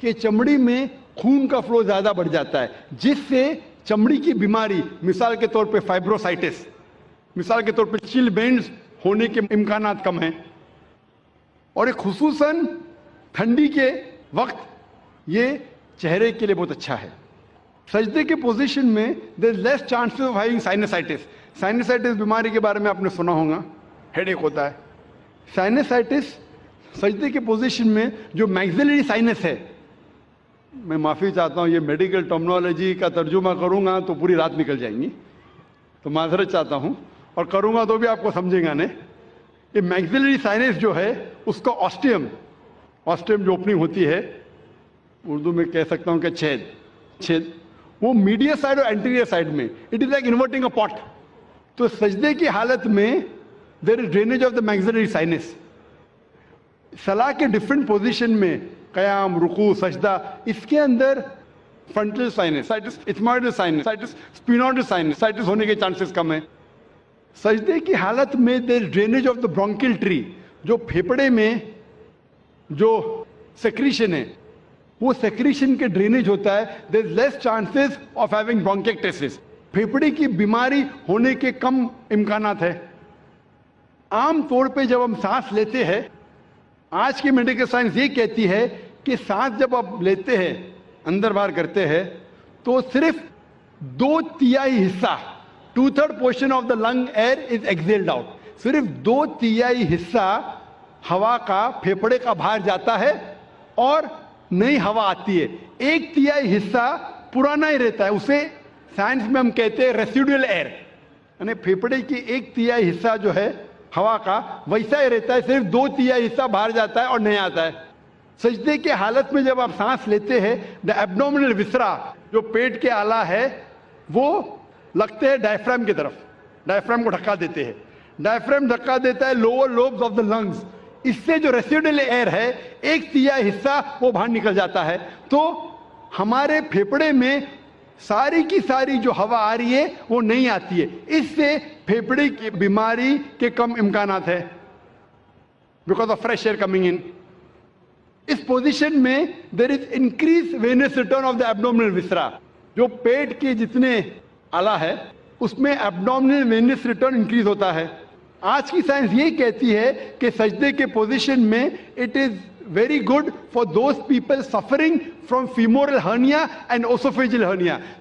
کے چمڑی میں خون کا فلو زیادہ بڑھ جاتا ہے، جس سے چمڑی کی بیماری، مثال کے طور پہ فائبروسائٹس، مثال کے طور پہ چل بینڈز ہونے کے امکانات کم ہیں، اور ایک خصوصاً ٹھنڈی کے وقت یہ چہرے کے لیے بہت اچھا ہے۔ سجدے کے پوزیشن میں دیر لیس چانسز آف ہیونگ سائنسائٹس۔ سائنسائٹس بیماری کے بارے میں آپ نے سنا ہوگا، ہیڈ ایک ہوتا ہے۔ سائنسائٹس سجدے کے پوزیشن میں جو میگزیلری سائنس ہے، میں معافی چاہتا ہوں یہ میڈیکل ٹرمنالوجی کا ترجمہ کروں گا تو پوری رات نکل جائیں گی، تو معذرت چاہتا ہوں، اور کروں گا تو بھی آپ کو سمجھیں گا نہیں۔ یہ میگزیلری سائنس جو ہے اس کا آسٹیم جو اوپننگ ہوتی ہے، اردو میں کہہ سکتا ہوں کہ چھید، وہ میڈیا سائڈ اور اینٹیریئر سائڈ میں، اٹ از لائک انورٹنگ اے پاٹ۔ تو سجدے کی حالت میں there is drainage of the میگزیلری science. صلاح کے ڈفرینٹ پوزیشن میں، قیام، رکوع، سجدہ، اس کے اندر فرنٹل سائنس، ایتھموئڈل سائنس، اسپینوئڈل سائنس ہونے کے چانسز کم ہیں۔ سجدے کی حالت میں there is drainage of the برونکل tree, جو پھیپڑے میں جو سیکریشن ہے، وہ سیکریشن کے ڈرینیج ہوتا ہے، دیر از لیس چانسز آف ہیونگ برونکیکٹسس، پھیپڑے کی بیماری ہونے کے کم امکانات ہے۔ عام طور پہ جب ہم سانس لیتے ہیں، آج کی میڈیکل سائنس یہ کہتی ہے کہ سانس جب آپ لیتے ہیں، اندر باہر کرتے ہیں، تو صرف 2/3 حصہ، 2/3 portion of the lung air is exhaled out, صرف 2/3 حصہ ہوا کا پھیپڑے کا باہر جاتا ہے اور نئی ہوا آتی ہے۔ 1/3 حصہ پرانا ہی رہتا ہے، اسے سائنس میں ہم کہتے ہیں ریسیڈول ایئر، یعنی پھیپڑے کی 1/3 حصہ جو ہے ہوا کا ویسا ہی رہتا ہے، صرف 2/3 حصہ باہر جاتا ہے اور نیا آتا ہے۔ سجدے کے حالت میں جب آپ سانس لیتے ہیں، دا ایبڈومینل وسرا، جو پیٹ کے آلہ ہے، وہ لگتے ہیں ڈائفرام کی طرف، ڈائفرام کو ڈھکا دیتے ہیں، ڈائفرام ڈھکا دیتا ہے lower lobes of the lungs, اس سے جو ریسیڈول ایئر ہے 1/3 حصہ وہ باہر نکل جاتا ہے، تو ہمارے پھیپڑے میں ساری کی ساری جو ہوا آ رہی ہے وہ نہیں آتی ہے، اس سے پھیپڑے کی بیماری کے کم امکانات ہے، because of fresh air coming in. اس پوزیشن میں there is increase venous return of the abdominal viscera, جو پیٹ کے جتنے آلہ ہے اس میں ایبڈومینل وینس ریٹرن انکریز ہوتا ہے۔ آج کی سائنس یہ کہتی ہے کہ سجدے کے پوزیشن میں it is very good for those people suffering from femoral hernia and esophageal hernia.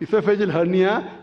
esophageal hernia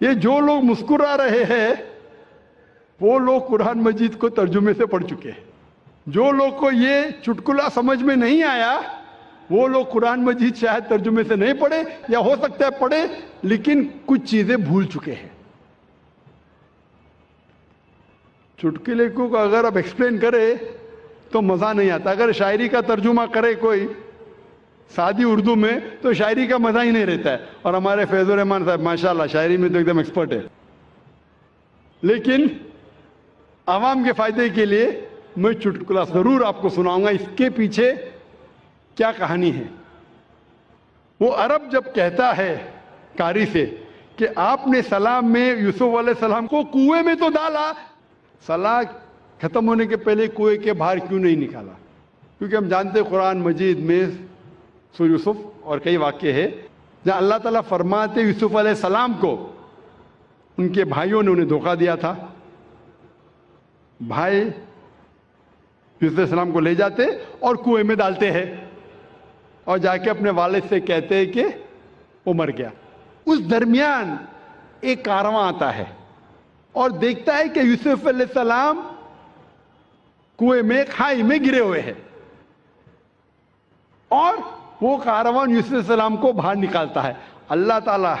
یہ جو لوگ مسکرا رہے ہیں وہ لوگ قرآن مجید کو ترجمے سے پڑھ چکے ہیں. جو لوگ کو یہ چٹکلا سمجھ میں نہیں آیا وہ لوگ قرآن مجید شاید ترجمے سے نہیں پڑھے, یا ہو سکتا ہے پڑھے لیکن کچھ چیزیں بھول چکے ہیں. چٹکلے کو اگر آپ ایکسپلین کرے تو مزہ نہیں آتا. اگر شاعری کا ترجمہ کرے کوئی سادی اردو میں تو شاعری کا مزہ ہی نہیں رہتا ہے. اور ہمارے فیض الرحمان صاحب ماشاءاللہ شاعری میں تو ایک دم ایکسپرٹ ہے. لیکن عوام کے فائدے کے لیے میں چٹکلا ضرور آپ کو سناؤں گا. اس کے پیچھے کیا کہانی ہے؟ وہ عرب جب کہتا ہے قاری سے کہ آپ نے سلام میں یوسف علیہ السلام کو کنویں میں تو ڈالا, سلام ختم ہونے کے پہلے کنویں کے باہر کیوں نہیں نکالا؟ کیونکہ ہم جانتے قرآن مجید میں سورہ یوسف اور کئی واقعے ہیں جہاں اللہ تعالیٰ فرماتے یوسف علیہ السلام کو ان کے بھائیوں نے انہیں دھوکہ دیا تھا. بھائی یوسف علیہ السلام کو لے جاتے اور کنویں میں ڈالتے ہیں اور جا کے اپنے والد سے کہتے ہیں کہ وہ مر گیا. اس درمیان ایک کارواں آتا ہے اور دیکھتا ہے کہ یوسف علیہ السلام کنویں میں کھائی میں گرے ہوئے ہیں, اور وہ کارواں یوسف علیہ السلام کو باہر نکالتا ہے. اللہ تعالیٰ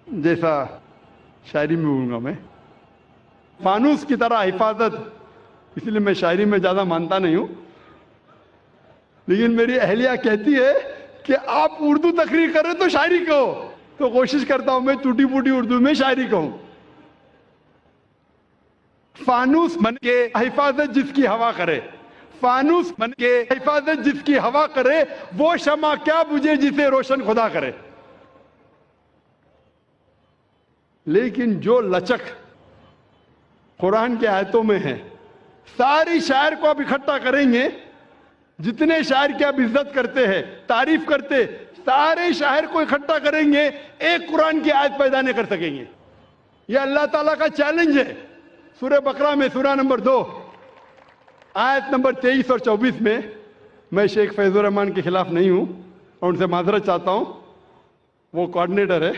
جیسا شاعری میں بولوں گا میں, فانوس کی طرح حفاظت, اس لیے میں شاعری میں زیادہ مانتا نہیں ہوں, لیکن میری اہلیہ کہتی ہے کہ آپ اردو تقریر کریں تو شاعری کہو, تو کوشش کرتا ہوں میں ٹوٹی پھوٹی اردو میں شاعری کہوں. فانوس بن کے حفاظت جس کی ہوا کرے, فانوس بن کے حفاظت جس کی ہوا کرے, وہ شمع کیا بجھے جسے روشن خدا کرے. لیکن جو لچک قرآن کے آیتوں میں ہے, ساری شاعر کو آپ اکٹھا کریں گے, جتنے شاعر کی آپ عزت کرتے ہیں تعریف کرتے, سارے شاعر کو اکٹھا کریں گے, ایک قرآن کی آیت پیدا نہیں کر سکیں گے. یہ اللہ تعالیٰ کا چیلنج ہے. سورہ بقرہ میں سورہ نمبر 2 آیت نمبر 23 اور 24 میں, میں شیخ فیض الرحمان کے خلاف نہیں ہوں اور ان سے معذرت چاہتا ہوں, وہ کوآرڈینیٹر ہے.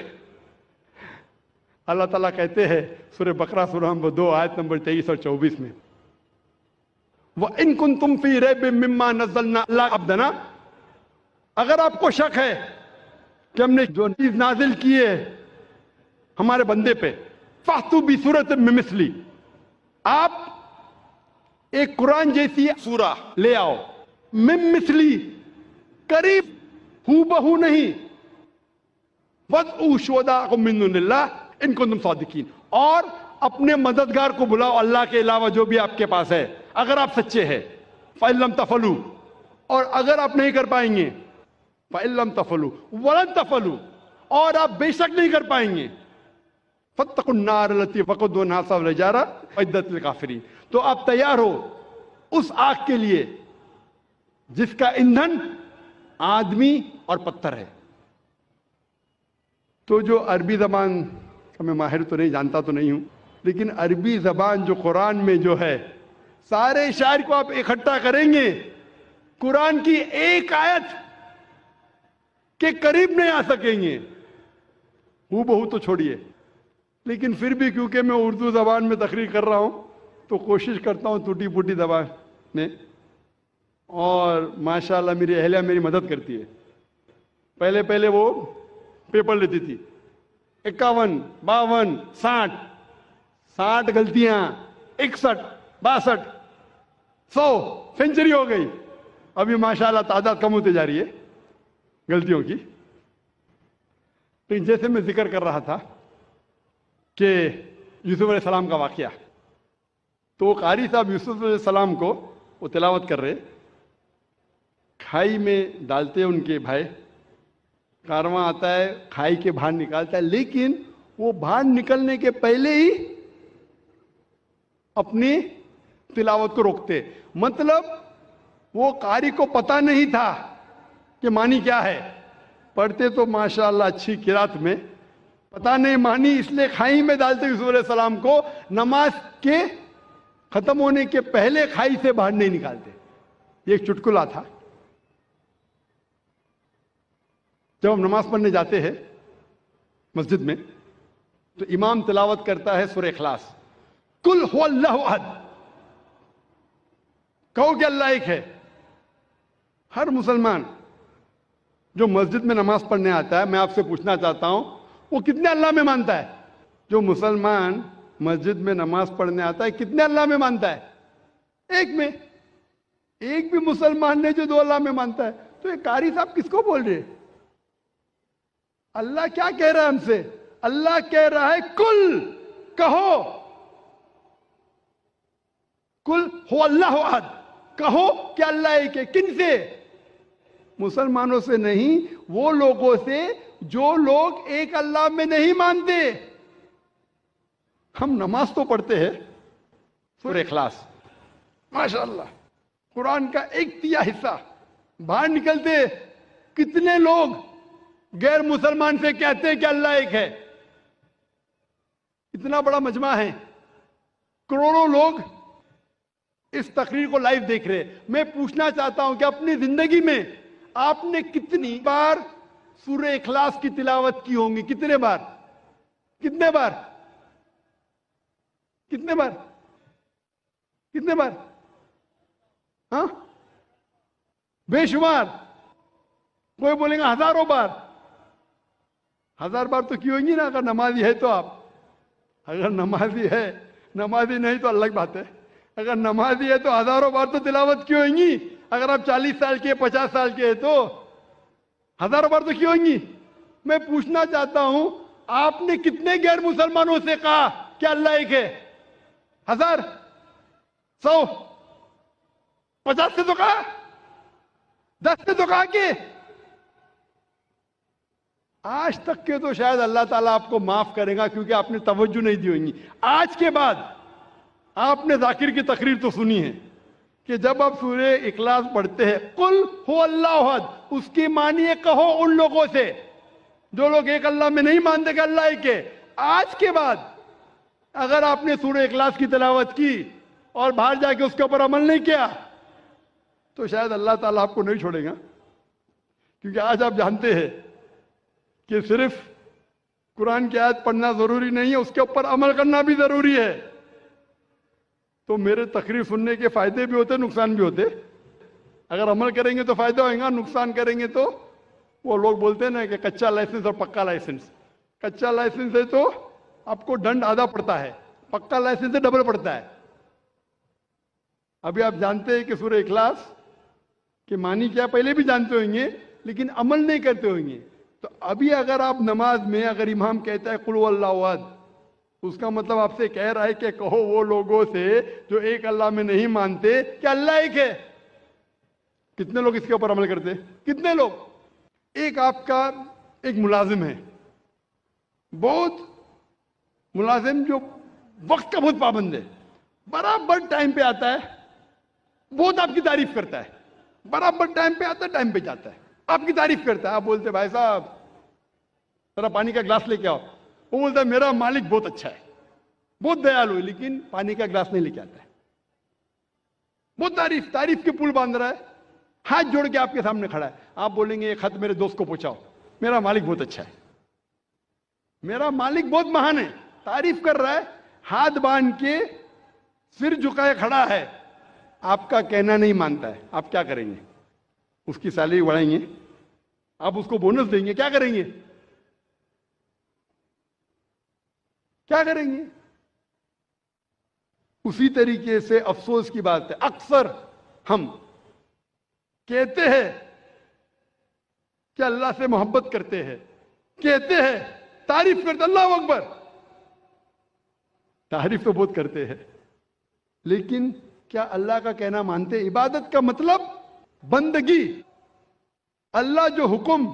اللہ تعالیٰ کہتے ہیں سورہ بقرہ سورہ نمبر 2 آیت نمبر 23 اور 24 میں, وَإِن كُنتُمْ فِي رَيْبٍ مِّمَّا نَزَّلْنَا عَلَىٰ عَبْدِنَا, اگر آپ کو شک ہے کہ ہم نے جو چیز نازل کی ہے ہمارے بندے پہ, فَأْتُوا بِسُورَةٍ مِّن مِّثْلِهِ, آپ ایک قرآن جیسی سورہ لے آؤ, مِن مِّثْلِهِ, قریب ہو بہو نہیں, وَادْعُوا شُهَدَاءَكُم مِّن دُونِ اللَّهِ ان کنتم صادقین, اور اپنے مددگار کو بلاؤ اللہ کے علاوہ جو بھی آپ کے پاس ہے اگر آپ سچے ہیں. فَإِن لَمْ تَفْعَلُوا, اور اگر آپ نہیں کر پائیں گے, فَإِن لَمْ تَفْعَلُوا وَلَن تَفْعَلُوا, اور آپ بے شک نہیں کر پائیں گے, فَاتَّقُوا النَّارَ الَّتِي وَقُودُهَا النَّاسُ وَالْحِجَارَةُ أُعِدَّتْ لِلْكَافِرِينَ, تو آپ تیار ہو اس آگ کے لیے جس کا ایندھن آدمی اور پتھر ہے. تو جو عربی زبان میں ماہر تو نہیں, جانتا تو نہیں ہوں, لیکن عربی زبان جو قرآن میں جو ہے, سارے شاعر کو آپ اکٹھا کریں گے, قرآن کی ایک آیت کے قریب نہیں آ سکیں گے. ہو بہو تو چھوڑیے, لیکن پھر بھی کیونکہ میں اردو زبان میں تقریر کر رہا ہوں تو کوشش کرتا ہوں ٹوٹی پھوٹی زبان میں, اور ماشاءاللہ میری اہلیہ میری مدد کرتی ہے. پہلے وہ پیپر لیتی تھی, 51, 52, 60 غلطیاں, 61, 62, 100 سینچری ہو گئی. ابھی ماشاءاللہ تعداد کم ہوتے جا رہی ہے غلطیوں کی. لیکن جیسے میں ذکر کر رہا تھا کہ یوسف علیہ السلام کا واقعہ, تو قاری صاحب یوسف علیہ السلام کو وہ تلاوت کر رہے, کھائی میں ڈالتے ان کے بھائی, کارواں آتا ہے کھائی کے باہر نکالتا ہے, لیکن وہ باہر نکلنے کے پہلے ہی اپنی تلاوت کو روکتے. مطلب وہ قاری کو پتہ نہیں تھا کہ معنی کیا ہے, پڑھتے تو ماشاءاللہ اچھی قرات میں, پتہ نہیں معنی, اس لیے کھائی میں ڈالتے یوسف علیہ السلام کو, نماز کے ختم ہونے کے پہلے کھائی سے باہر نہیں نکالتے. یہ ایک چٹکلا تھا. جب ہم نماز پڑھنے جاتے ہیں مسجد میں تو امام تلاوت کرتا ہے سورہ اخلاص، قل هو اللہ احد، کہو کہ اللہ ایک ہے۔ ہر مسلمان جو مسجد میں نماز پڑھنے آتا ہے، میں آپ سے پوچھنا چاہتا ہوں وہ کتنے اللہ میں مانتا ہے؟ جو مسلمان مسجد میں نماز پڑھنے آتا ہے کتنے اللہ میں مانتا ہے؟ ایک میں۔ ایک بھی مسلمان نے جو 2 اللہ میں مانتا ہے، تو یہ قاری صاحب کس کو بول رہے؟ اللہ کیا کہہ رہا ہے ہم سے؟ اللہ کہہ رہا ہے کل، کہو، کل ہو اللہ احد، کہو کہ اللہ ایک ہے۔ کن سے؟ مسلمانوں سے نہیں، وہ لوگوں سے جو لوگ ایک اللہ میں نہیں مانتے۔ ہم نماز تو پڑھتے ہیں، سورہ اخلاص ماشاءاللہ قرآن کا 1/3 حصہ، باہر نکلتے کتنے لوگ غیر مسلمان سے کہتے ہیں کہ اللہ ایک ہے؟ اتنا بڑا مجمع ہے، کروڑوں لوگ اس تقریر کو لائیو دیکھ رہے۔ میں پوچھنا چاہتا ہوں کہ اپنی زندگی میں آپ نے کتنی بار سورہ اخلاص کی تلاوت کی ہوں گی؟ کتنے بار؟ کتنے بار؟ کتنے بار؟ کتنے بار؟ ہاں، بے شمار۔ کوئی بولیں گا ہزاروں بار۔ 1000 بار تو کی ہوں گی نا، اگر نمازی ہے تو۔ آپ اگر نمازی ہے، نمازی نہیں تو الگ بات ہے۔ اگر نمازی ہے تو ہزاروں بار تو تلاوت کی ہوئیں گی۔ اگر آپ 40 سال کے 50 سال کے ہیں تو ہزاروں بار تو کی ہوئیں گی۔ میں پوچھنا چاہتا ہوں آپ نے کتنے غیر مسلمانوں سے کہا کہ اللہ ایک ہے؟ 1000 100 50 سے تو کہا، 10 سے تو کہا کہ آج تک کے تو شاید اللہ تعالیٰ آپ کو معاف کرے گا کیونکہ آپ نے توجہ نہیں دی ہوگی۔ آج کے بعد آپ نے ذاکر کی تقریر تو سنی ہے کہ جب آپ سورہ اخلاص پڑھتے ہیں قل هو اللہ احد، اس کی معنی ہے کہو ان لوگوں سے جو لوگ ایک اللہ میں نہیں مانتے کہ اللہ ایک ہے۔ آج کے بعد اگر آپ نے سورہ اخلاص کی تلاوت کی اور باہر جا کے اس کے اوپر عمل نہیں کیا تو شاید اللہ تعالیٰ آپ کو نہیں چھوڑے گا، کیونکہ آج آپ جانتے ہیں کہ صرف قرآن کی آیت پڑھنا ضروری نہیں ہے، اس کے اوپر عمل کرنا بھی ضروری ہے۔ تو میرے تقریر سننے کے فائدے بھی ہوتے، نقصان بھی ہوتے۔ اگر عمل کریں گے تو فائدہ ہوئے گا، نقصان کریں گے تو وہ لوگ بولتے ہیں نا کہ کچا لائسنس اور پکا لائسنس۔ کچا لائسنس ہے تو آپ کو دنڈ آدھا پڑتا ہے، پکا لائسنس سے ڈبل پڑتا ہے۔ ابھی آپ جانتے ہیں کہ سورہ اخلاص کہ معنی کیا پہلے بھی جانتے ہوئیں گے، لیکن عمل نہیں کرتے ہوئیں گے۔ تو ابھی اگر آپ نماز میں اگر امام کہتا ہے قل هو اللہ احد، اس کا مطلب آپ سے کہہ رہا ہے کہ کہو وہ لوگوں سے جو ایک اللہ میں نہیں مانتے کہ اللہ ایک ہے۔ کتنے لوگ اس کے اوپر عمل کرتے؟ کتنے لوگ؟ ایک آپ کا ایک ملازم ہے، بہت ملازم جو وقت کا بہت پابند ہے، برابر ٹائم پہ آتا ہے، بہت آپ کی تعریف کرتا ہے، برابر ٹائم پہ آتا ہے، ٹائم پہ جاتا ہے، آپ کی تعریف کرتا ہے۔ آپ بولتے بھائی صاحب ذرا پانی کا گلاس لے کے آؤ، وہ بولتا ہے میرا مالک بہت اچھا ہے، بہت دیالو ہے، لیکن پانی کا گلاس نہیں لے کے آتا ہے۔ بہت تعریف کے پل باندھ رہا ہے، ہاتھ جوڑ کے آپ کے سامنے کھڑا ہے۔ آپ بولیں گے یہ خط میرے دوست کو پہنچاؤ، میرا مالک بہت اچھا ہے، میرا مالک بہت مہان ہے، تعریف کر رہا ہے، ہاتھ باندھ کے سر جھکائے کھڑا ہے، آپ کا کہنا نہیں مانتا ہے۔ آپ کیا کریں گے؟ اس کی سیلری بڑھائیں گے؟ آپ اس کو بونس دیں گے؟ کیا کریں گے؟ کیا کریں گے؟ اسی طریقے سے افسوس کی بات ہے، اکثر ہم کہتے ہیں کہ اللہ سے محبت کرتے ہیں، کہتے ہیں تعریف کرتے، اللہ اکبر، تعریف تو بہت کرتے ہیں، لیکن کیا اللہ کا کہنا مانتے؟ عبادت کا مطلب بندگی، اللہ جو حکم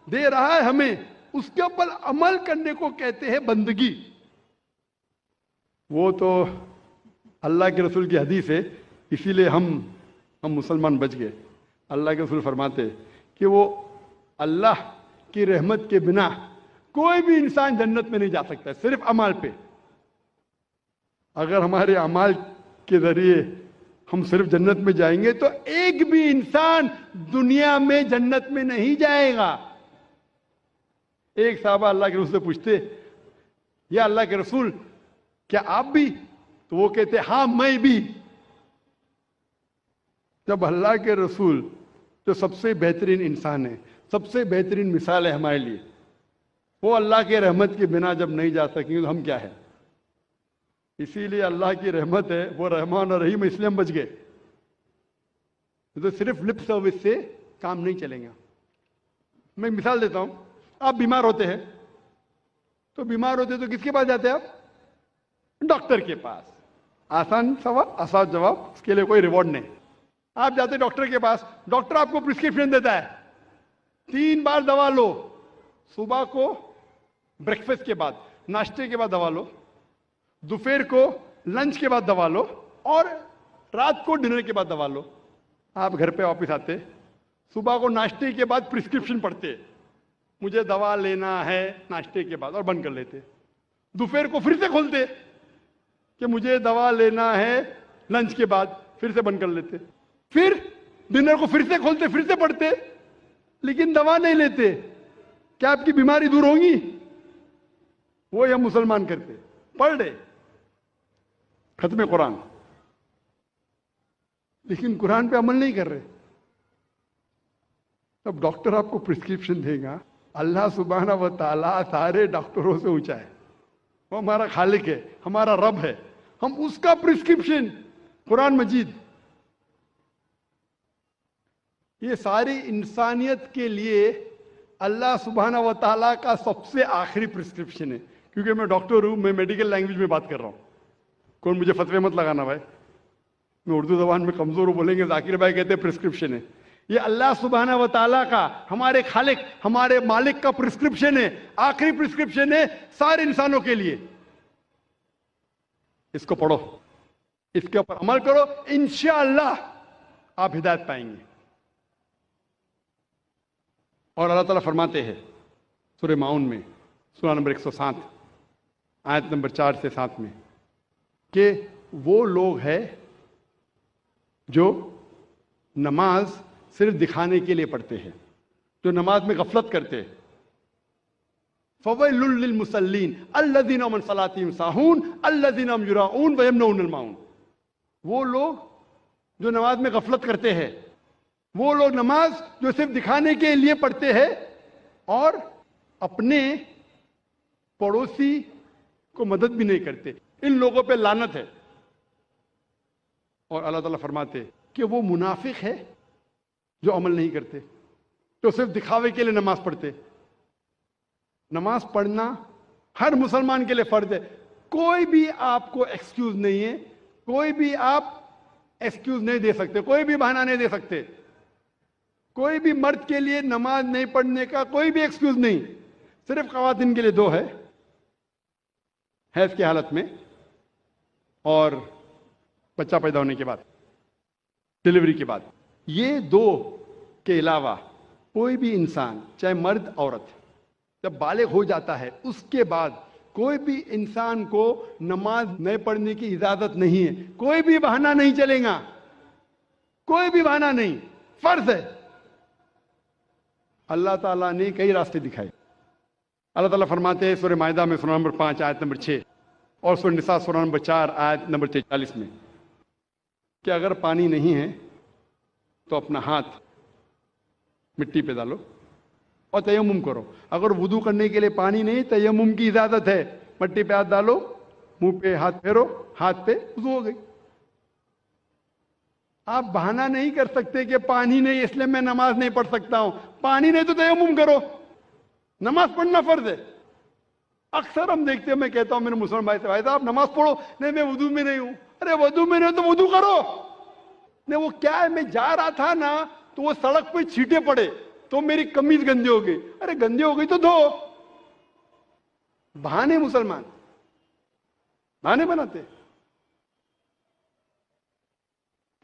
دے رہا ہے ہمیں اس کے اوپر عمل کرنے کو کہتے ہیں بندگی۔ وہ تو اللہ کے رسول کی حدیث ہے، اسی لیے ہم مسلمان بچ گئے۔ اللہ کے رسول فرماتے کہ وہ اللہ کی رحمت کے بنا کوئی بھی انسان جنت میں نہیں جا سکتا، صرف اعمال پہ۔ اگر ہمارے اعمال کے ذریعے ہم صرف جنت میں جائیں گے تو ایک بھی انسان دنیا میں جنت میں نہیں جائے گا۔ ایک صحابہ اللہ کے رسول سے پوچھتے یا اللہ کے رسول کیا آپ بھی؟ تو وہ کہتے ہاں میں بھی. جب اللہ کے رسول جو سب سے بہترین انسان ہے، سب سے بہترین مثال ہے ہمارے لیے، وہ اللہ کے رحمت کے بنا جب نہیں جا سکیں تو ہم کیا ہے؟ اسی لیے اللہ کی رحمت ہے، وہ رحمان اور رحیم، اس لیے ہم بچ گئے. تو صرف لپ سروس سے کام نہیں چلیں گا. میں ایک مثال دیتا ہوں. آپ بیمار ہوتے ہیں تو کس کے پاس جاتے ہیں آپ؟ ڈاکٹر کے پاس. آسان سوال، آسان جواب، اس کے لیے کوئی ریوارڈ نہیں. آپ جاتے ڈاکٹر کے پاس، ڈاکٹر آپ کو پرسکرپشن دیتا ہے 3 بار دوا لو. صبح کو بریکفاسٹ کے بعد، ناشتے کے بعد دوا لو، دوپہر کو لنچ کے بعد دوا لو، اور رات کو ڈنر کے بعد دوا لو. آپ گھر پہ واپس آتے، صبح کو ناشتے کے بعد پرسکرپشن پڑھتے، مجھے دوا لینا ہے ناشتے کے بعد، اور بند کر لیتے. دوپہر کو پھر سے کھولتے کہ مجھے دوا لینا ہے لنچ کے بعد، پھر سے بند کر لیتے. پھر ڈنر کو پھر سے کھولتے، پھر سے پڑھتے، لیکن دوا نہیں لیتے. کیا آپ کی بیماری دور ہوگی؟ وہ ہم مسلمان کرتے، پڑھ رہے ختم قرآن، لیکن قرآن پہ عمل نہیں کر رہے. اب ڈاکٹر آپ کو پرسکرپشن دے گا. اللہ سبحانہ و تعالیٰ سارے ڈاکٹروں سے اونچا ہے، وہ ہمارا خالق ہے، ہمارا رب ہے. ہم اس کا پرسکرپشن قرآن مجید، یہ ساری انسانیت کے لیے اللہ سبحانہ و تعالیٰ کا سب سے آخری پرسکرپشن ہے. کیونکہ میں ڈاکٹر ہوں، میں میڈیکل لینگویج میں بات کر رہا ہوں. کون مجھے فتوے مت لگانا بھائی، میں اردو زبان میں کمزور ہوں. بولیں گے ذاکر بھائی کہتے ہیں پرسکرپشن ہے. یہ اللہ سبحانہ و تعالیٰ کا، ہمارے خالق، ہمارے مالک کا پرسکرپشن ہے، آخری پرسکرپشن ہے سارے انسانوں کے لیے. اس کو پڑھو، اس کے اوپر عمل کرو، انشاءاللہ آپ ہدایت پائیں گے. اور اللہ تعالیٰ فرماتے ہیں سورہ ماؤن میں، سورہ نمبر 107 آیت نمبر 4 سے 7 میں، کہ وہ لوگ ہیں جو نماز صرف دکھانے کے لیے پڑھتے ہیں، جو نماز میں غفلت کرتے ہیں. فَوَيْلٌ لِّلْمُصَلِّينَ الَّذِينَ هُمْ عَنْ صَلَاتِهِمْ سَاهُونَ الَّذِينَ هُمْ يُرَاءُونَ وَيَمْنَعُونَ الْمَاعُونَ. وہ لوگ جو نماز میں غفلت کرتے ہیں، وہ لوگ نماز جو صرف دکھانے کے لیے پڑھتے ہیں اور اپنے پڑوسی کو مدد بھی نہیں کرتے، ان لوگوں پہ لعنت ہے. اور اللہ تعالیٰ فرماتے کہ وہ منافق ہے جو عمل نہیں کرتے، جو صرف دکھاوے کے لیے نماز پڑھتے. نماز پڑھنا ہر مسلمان کے لیے فرض ہے. کوئی بھی آپ کو ایکسکیوز نہیں ہے، کوئی بھی آپ ایکسکیوز نہیں دے سکتے، کوئی بھی بہانہ نہیں دے سکتے. کوئی بھی مرد کے لیے نماز نہیں پڑھنے کا کوئی بھی ایکسکیوز نہیں. صرف خواتین کے لیے 2 ہے، حیض کی حالت میں اور بچہ پیدا ہونے کے بعد، ڈلیوری کے بعد. یہ 2 کے علاوہ کوئی بھی انسان، چاہے مرد عورت، جب بالغ ہو جاتا ہے اس کے بعد کوئی بھی انسان کو نماز نہیں پڑھنے کی اجازت نہیں ہے. کوئی بھی بہانہ نہیں چلے گا، کوئی بھی بہانہ نہیں، فرض ہے. اللہ تعالیٰ نے کئی راستے دکھائے. اللہ تعالیٰ فرماتے ہیں سورہ مائدہ میں سورہ نمبر 5 آیت نمبر 6 اور سورہ نساء سورہ نمبر 4 آیت نمبر 43 میں، کہ اگر پانی نہیں ہے تو اپنا ہاتھ مٹی پہ ڈالو اور تیمم کرو. اگر وضو کرنے کے لیے پانی نہیں، تیمم کی اجازت ہے. مٹی پہ ہاتھ ڈالو، منہ پہ ہاتھ پھیرو، ہاتھ پہ وضو ہو گئی. آپ بہانہ نہیں کر سکتے کہ پانی نہیں اس لیے میں نماز نہیں پڑھ سکتا ہوں. پانی نہیں تو تیمم کرو، نماز پڑھنا فرض ہے. اکثر ہم دیکھتے ہیں، میں کہتا ہوں میرے مسلمان بھائی سے، بھائی صاحب نماز پڑھو. نہیں میں وضو میں نہیں ہوں. ارے وضو میں نہیں ہو تو وضو کرو. نہیں وہ کیا ہے، میں جا رہا تھا نا تو وہ سڑک پہ چھینٹے پڑے تو میری قمیض گندی ہو گئی. ارے گندی ہو گئی تو دھو. بہانے مسلمان بہانے بناتے.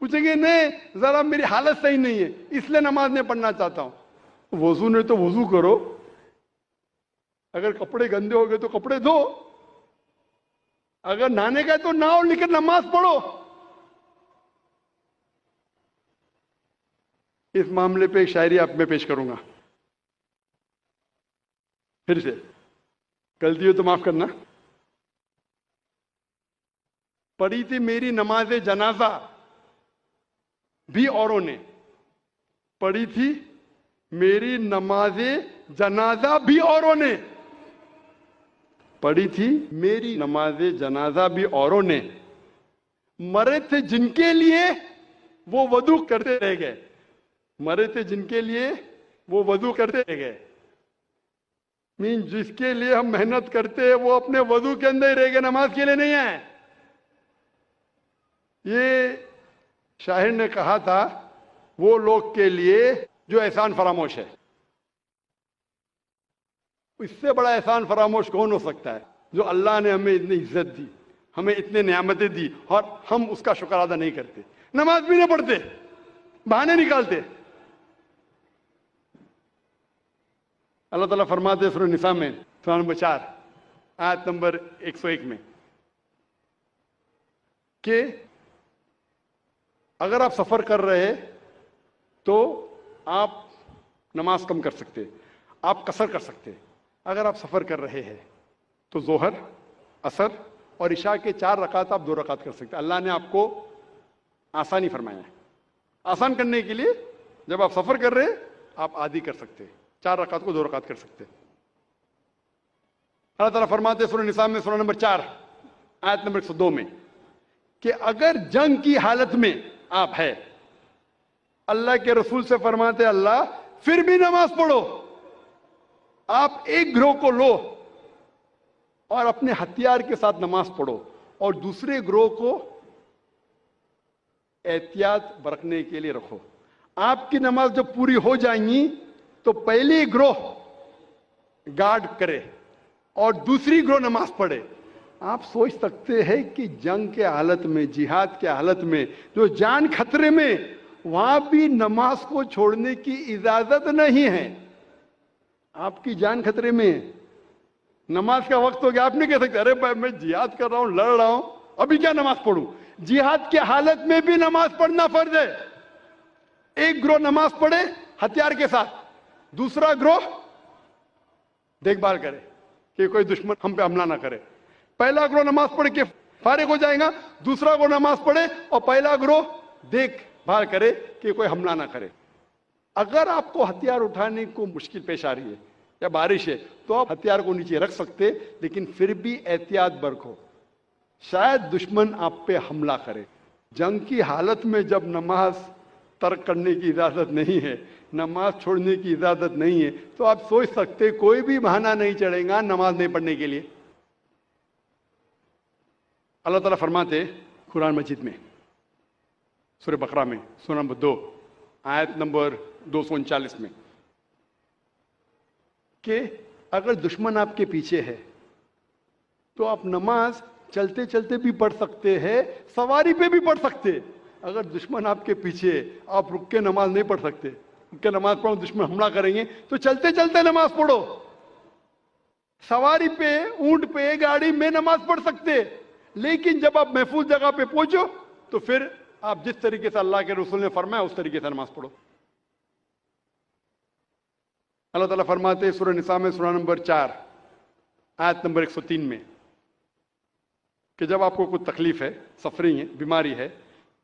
پوچھیں گے نہیں ذرا میری حالت صحیح نہیں ہے اس لیے نماز نہیں پڑھنا چاہتا ہوں. وضو نہیں تو وضو کرو. اگر کپڑے گندے ہو گئے تو کپڑے دھو. اگر نہانے کا تو نہاؤ لیکن نماز پڑھو. اس معاملے پہ ایک شاعری آپ میں پیش کروں گا. پھر سے غلطی ہو تو معاف کرنا. پڑھی تھی میری نماز جنازہ بھی اوروں نے، پڑھی تھی میری نماز جنازہ بھی اوروں نے، پڑھی تھی میری نماز جنازہ بھی اوروں نے، مرے تھے جن کے لیے وہ وضو کرتے رہ گئے، مرے تھے جن کے لیے وہ وضو کرتے رہ گئے، جس کے لیے ہم محنت کرتے ہیں وہ اپنے وضو کے اندر ہی رہ گئے، نماز کے لیے نہیں آئے۔ یہ شاعر نے کہا تھا وہ لوگ کے لیے جو احسان فراموش ہے۔ اس سے بڑا احسان فراموش کون ہو سکتا ہے؟ جو اللہ نے ہمیں اتنی عزت دی، ہمیں اتنے نعمتیں دی، اور ہم اس کا شکر ادا نہیں کرتے، نماز بھی نہیں پڑھتے، بہانے نکالتے۔ اللہ تعالیٰ فرماتے ہیں سورہ نساء میں، سورہ نمبر 4 آیت نمبر 101 میں کہ اگر آپ سفر کر رہے تو آپ نماز کم کر سکتے، آپ قصر کر سکتے۔ اگر آپ سفر کر رہے ہیں تو ظہر، عصر اور عشاء کے 4 رکعت آپ 2 رکعت کر سکتے۔ اللہ نے آپ کو آسانی فرمایا ہے۔ آسان کرنے کے لیے جب آپ سفر کر رہے آپ آدھی کر سکتے، 4 رکعت کو 2 رکعت کر سکتے۔ اللہ تعالیٰ فرماتے سورہ نساء میں سورہ نمبر 4 آیت نمبر 102 میں کہ اگر جنگ کی حالت میں آپ ہے، اللہ کے رسول سے فرماتے اللہ پھر بھی نماز پڑھو، آپ ایک گروہ کو لو اور اپنے ہتھیار کے ساتھ نماز پڑھو اور دوسرے گروہ کو احتیاط برتنے کے لیے رکھو۔ آپ کی نماز جب پوری ہو جائیں گی تو پہلی گروہ گارڈ کرے اور دوسری گروہ نماز پڑھے۔ آپ سوچ سکتے ہیں کہ جنگ کے حالت میں، جہاد کے حالت میں، جو جان خطرے میں، وہاں بھی نماز کو چھوڑنے کی اجازت نہیں ہے۔ آپ کی جان خطرے میں، نماز کا وقت ہو گیا، آپ نہیں کہہ سکتے ارے بھائی میں جہاد کر رہا ہوں، لڑ رہا ہوں، ابھی کیا نماز پڑھوں۔ جہاد کے حالت میں بھی نماز پڑھنا فرض ہے۔ ایک گروہ نماز پڑھے ہتھیار کے ساتھ، دوسرا گروہ دیکھ بھال کرے کہ کوئی دشمن ہم پہ حملہ نہ کرے۔ پہلا گروہ نماز پڑھ کے فارغ ہو جائے گا، دوسرا گروہ نماز پڑھے اور پہلا گروہ دیکھ بھال کرے کہ کوئی حملہ نہ کرے۔ اگر آپ کو ہتھیار اٹھانے کو مشکل پیش آ رہی ہے یا بارش ہے تو آپ ہتھیار کو نیچے رکھ سکتے، لیکن پھر بھی احتیاط برتو، شاید دشمن آپ پہ حملہ کرے۔ جنگ کی حالت میں جب نماز ترک کرنے کی اجازت نہیں ہے، نماز چھوڑنے کی اجازت نہیں ہے، تو آپ سوچ سکتے کوئی بھی بہانہ نہیں چڑھے گا نماز نہیں پڑھنے کے لیے۔ اللہ تعالیٰ فرماتے قرآن مجید میں سورہ بقرہ میں سورہ نمبر 2 آیت نمبر 239 میں کہ اگر دشمن آپ کے پیچھے ہے تو آپ نماز چلتے چلتے بھی پڑھ سکتے ہیں، سواری پہ بھی پڑھ سکتے۔ اگر دشمن آپ کے پیچھے ہے، آپ رک کے نماز نہیں پڑھ سکتے، رک کے نماز پڑھو دشمن حملہ کریں گے، تو چلتے چلتے نماز پڑھو۔ سواری پہ، اونٹ پہ، گاڑی میں نماز پڑھ سکتے، لیکن جب آپ محفوظ جگہ پہ پہنچو تو پھر آپ جس طریقے سے اللہ کے رسول نے فرمایا اس طریقے سے نماز پڑھو۔ اللہ تعالیٰ فرماتے سورہ نساء میں سورہ نمبر 4 آیت نمبر 103 میں کہ جب آپ کو کوئی تکلیف ہے، سفرنگ ہے، بیماری ہے،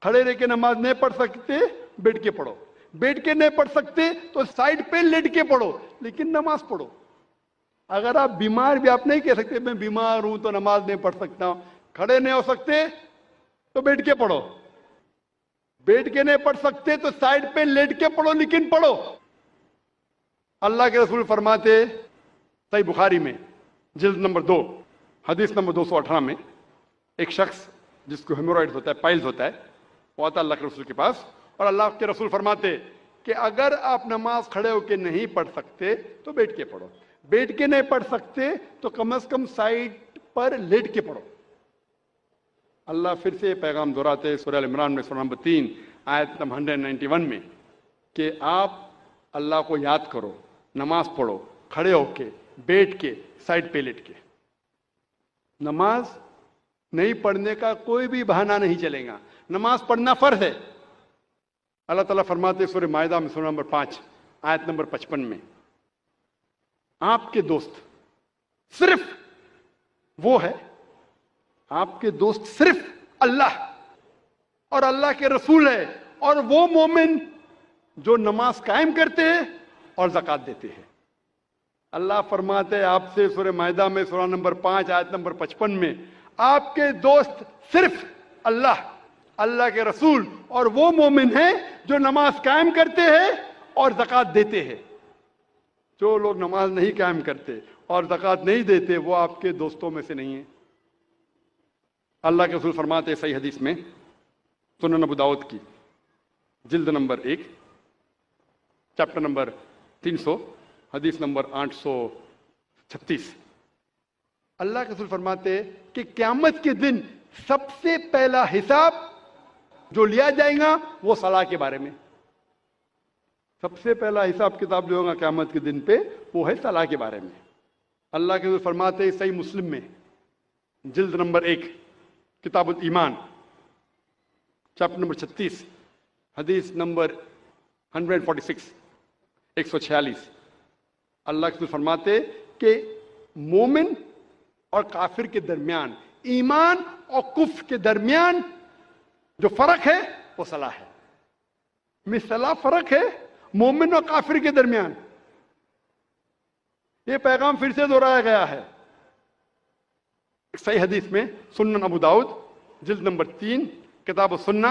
کھڑے رہ کے نماز نہیں پڑھ سکتے بیٹھ کے پڑھو، بیٹھ کے نہیں پڑھ سکتے تو سائڈ پہ لیٹ کے پڑھو، لیکن نماز پڑھو۔ اگر آپ بیمار بھی، آپ نہیں کہہ سکتے میں بیمار ہوں تو نماز نہیں پڑھ سکتا ہوں، کھڑے نہیں ہو سکتے تو بیٹھ کے پڑھو، بیٹھ کے نہیں پڑھ سکتے تو سائڈ پہ لیٹ کے پڑھو، لیکن پڑھو۔ اللہ کے رسول فرماتے صحیح بخاری میں جلد نمبر 2 حدیث نمبر 218 میں ایک شخص جس کو ہیمورائڈز ہوتا ہے، پائلز ہوتا ہے، وہ آتا اللہ کے رسول کے پاس، اور اللہ کے رسول فرماتے کہ اگر آپ نماز کھڑے ہو کے نہیں پڑھ سکتے تو بیٹھ کے پڑھو، بیٹھ کے نہیں پڑھ سکتے تو کم از کم سائڈ پر لیٹ کے پڑھو۔ اللہ پھر سے پیغام دہراتے سورہ عمران میں سورہ نمبر 3 آیت نمبر 191 میں کہ آپ اللہ کو یاد کرو، نماز پڑھو کھڑے ہو کے، بیٹھ کے، سائڈ پہ لیٹ کے۔ نماز نہیں پڑھنے کا کوئی بھی بہانہ نہیں چلے گا، نماز پڑھنا فرض ہے۔ اللہ تعالیٰ فرماتے سورہ مائدہ میں سورہ نمبر 5 آیت نمبر 55 میں آپ کے دوست صرف وہ ہے، آپ کے دوست صرف اللہ اور اللہ کے رسول ہے، اور وہ مومن جو نماز قائم کرتے ہیں اور زکوٰۃ دیتے ہیں۔ اللہ فرماتے ہیں آپ سے سورہ مائدہ میں سورہ نمبر 5 آیت نمبر 55 میں، آپ کے دوست صرف اللہ، اللہ کے رسول اور وہ مومن ہیں جو نماز قائم کرتے ہیں اور زکوٰۃ دیتے ہیں۔ جو لوگ نماز نہیں قائم کرتے اور زکوٰۃ نہیں دیتے وہ آپ کے دوستوں میں سے نہیں ہیں۔ اللہ کے رسول فرماتے ہیں صحیح حدیث میں، سنن ابو داؤد کی جلد نمبر 1 چیپٹر نمبر 300 حدیث نمبر 836، اللہ کے رسول فرماتے ہیں کہ قیامت کے دن سب سے پہلا حساب جو لیا جائے گا وہ صلاح کے بارے میں۔ سب سے پہلا حساب کتاب جو ہوگا قیامت کے دن پہ وہ ہے صلاح کے بارے میں۔ اللہ کے رسول فرماتے ہیں صحیح مسلم میں جلد نمبر 1 کتاب الایمان چیپٹر نمبر 36 حدیث نمبر 146 146، اللہ کے رسول فرماتے کہ مومن اور کافر کے درمیان، ایمان اور کفر کے درمیان جو فرق ہے وہ صلاح ہے۔ میں صلاح فرق ہے مومن اور کافر کے درمیان۔ یہ پیغام پھر سے دہرایا گیا ہے صحیح حدیث میں، سنن ابو داؤد جلد نمبر 3 کتاب السنہ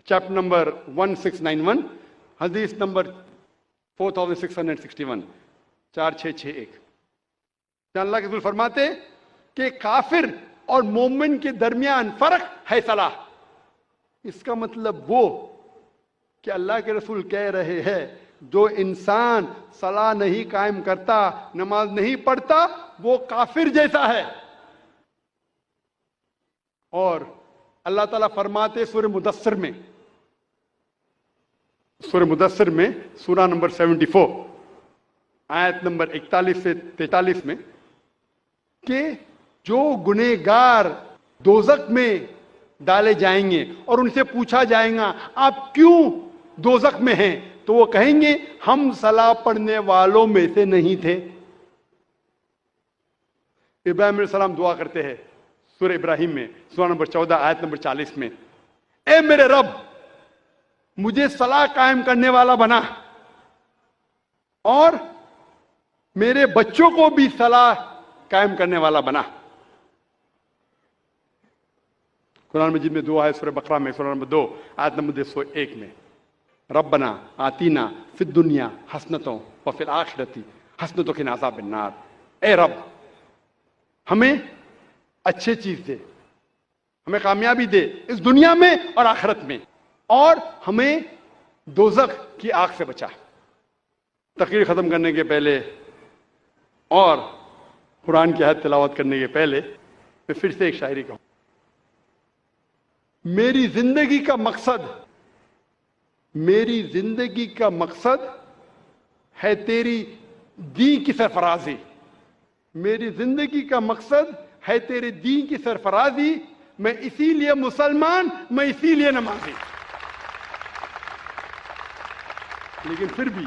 چیپٹر نمبر 1691 حدیث نمبر 4661 4661۔ اللہ کے رسول فرماتے کہ کافر اور مومن کے درمیان فرق ہے صلاح۔ اس کا مطلب وہ کہ اللہ کے رسول کہہ رہے ہیں جو انسان صلاح نہیں قائم کرتا، نماز نہیں پڑھتا، وہ کافر جیسا ہے۔ اور اللہ تعالیٰ فرماتے سورہ مدثر میں، سورہ مدثر میں سورہ نمبر 74 آیت نمبر 41 سے 43 میں کہ جو گنہگار دوزخ میں ڈالے جائیں گے اور ان سے پوچھا جائے گا آپ کیوں دوزخ میں ہیں، تو وہ کہیں گے ہم صلاح پڑھنے والوں میں سے نہیں تھے۔ ابراہیم علیہ السلام دعا کرتے ہیں سورہ ابراہیم میں سورہ نمبر 14 آیت نمبر 40 میں، اے میرے رب مجھے صلاح قائم کرنے والا بنا اور میرے بچوں کو بھی صلاح قائم کرنے والا بنا۔ قرآن مجید میں دعا ہے سورہ بقرہ میں سورہ نمبر 2 آیت نمبر 201 میں، ربنا آتینا فی الدنیا حسنۃ وفی الآخرۃ حسنۃ وقنا عذاب النار۔ اے رب ہمیں اچھی چیز دے، ہمیں کامیابی دے اس دنیا میں اور آخرت میں، اور ہمیں دوزخ کی آگ سے بچا۔ تقریر ختم کرنے کے پہلے اور قرآن کی آیت تلاوت کرنے کے پہلے میں پھر سے ایک شاعری کہوں، میری زندگی کا مقصد ہے تیری دین کی سرفرازی، میری زندگی کا مقصد ہے تیرے دین کی سرفرازی، میں اسی لیے مسلمان، میں اسی لیے نمازی۔ لیکن پھر بھی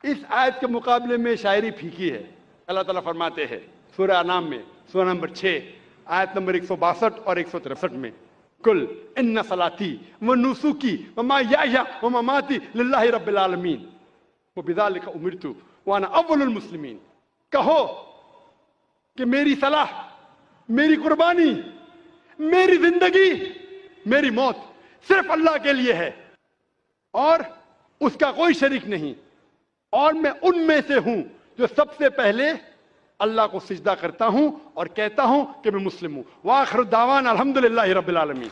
اس آیت کے مقابلے میں شاعری پھیکی ہے۔ اللہ تعالیٰ فرماتے ہیں سورہ انعام میں سورہ نمبر 6 آیت نمبر 162 اور 163 میں، کل ان صلاتی و نسکی و محیای و مماتی للہ رب العالمین وبذالک امرت وانا اول المسلمین۔ کہو کہ میری صلاح، میری قربانی، میری زندگی، میری موت صرف اللہ کے لیے ہے اور اس کا کوئی شریک نہیں، اور میں ان میں سے ہوں جو سب سے پہلے اللہ کو سجدہ کرتا ہوں اور کہتا ہوں کہ میں مسلم ہوں۔ وآخر دعوانا الحمدللہ رب العالمین۔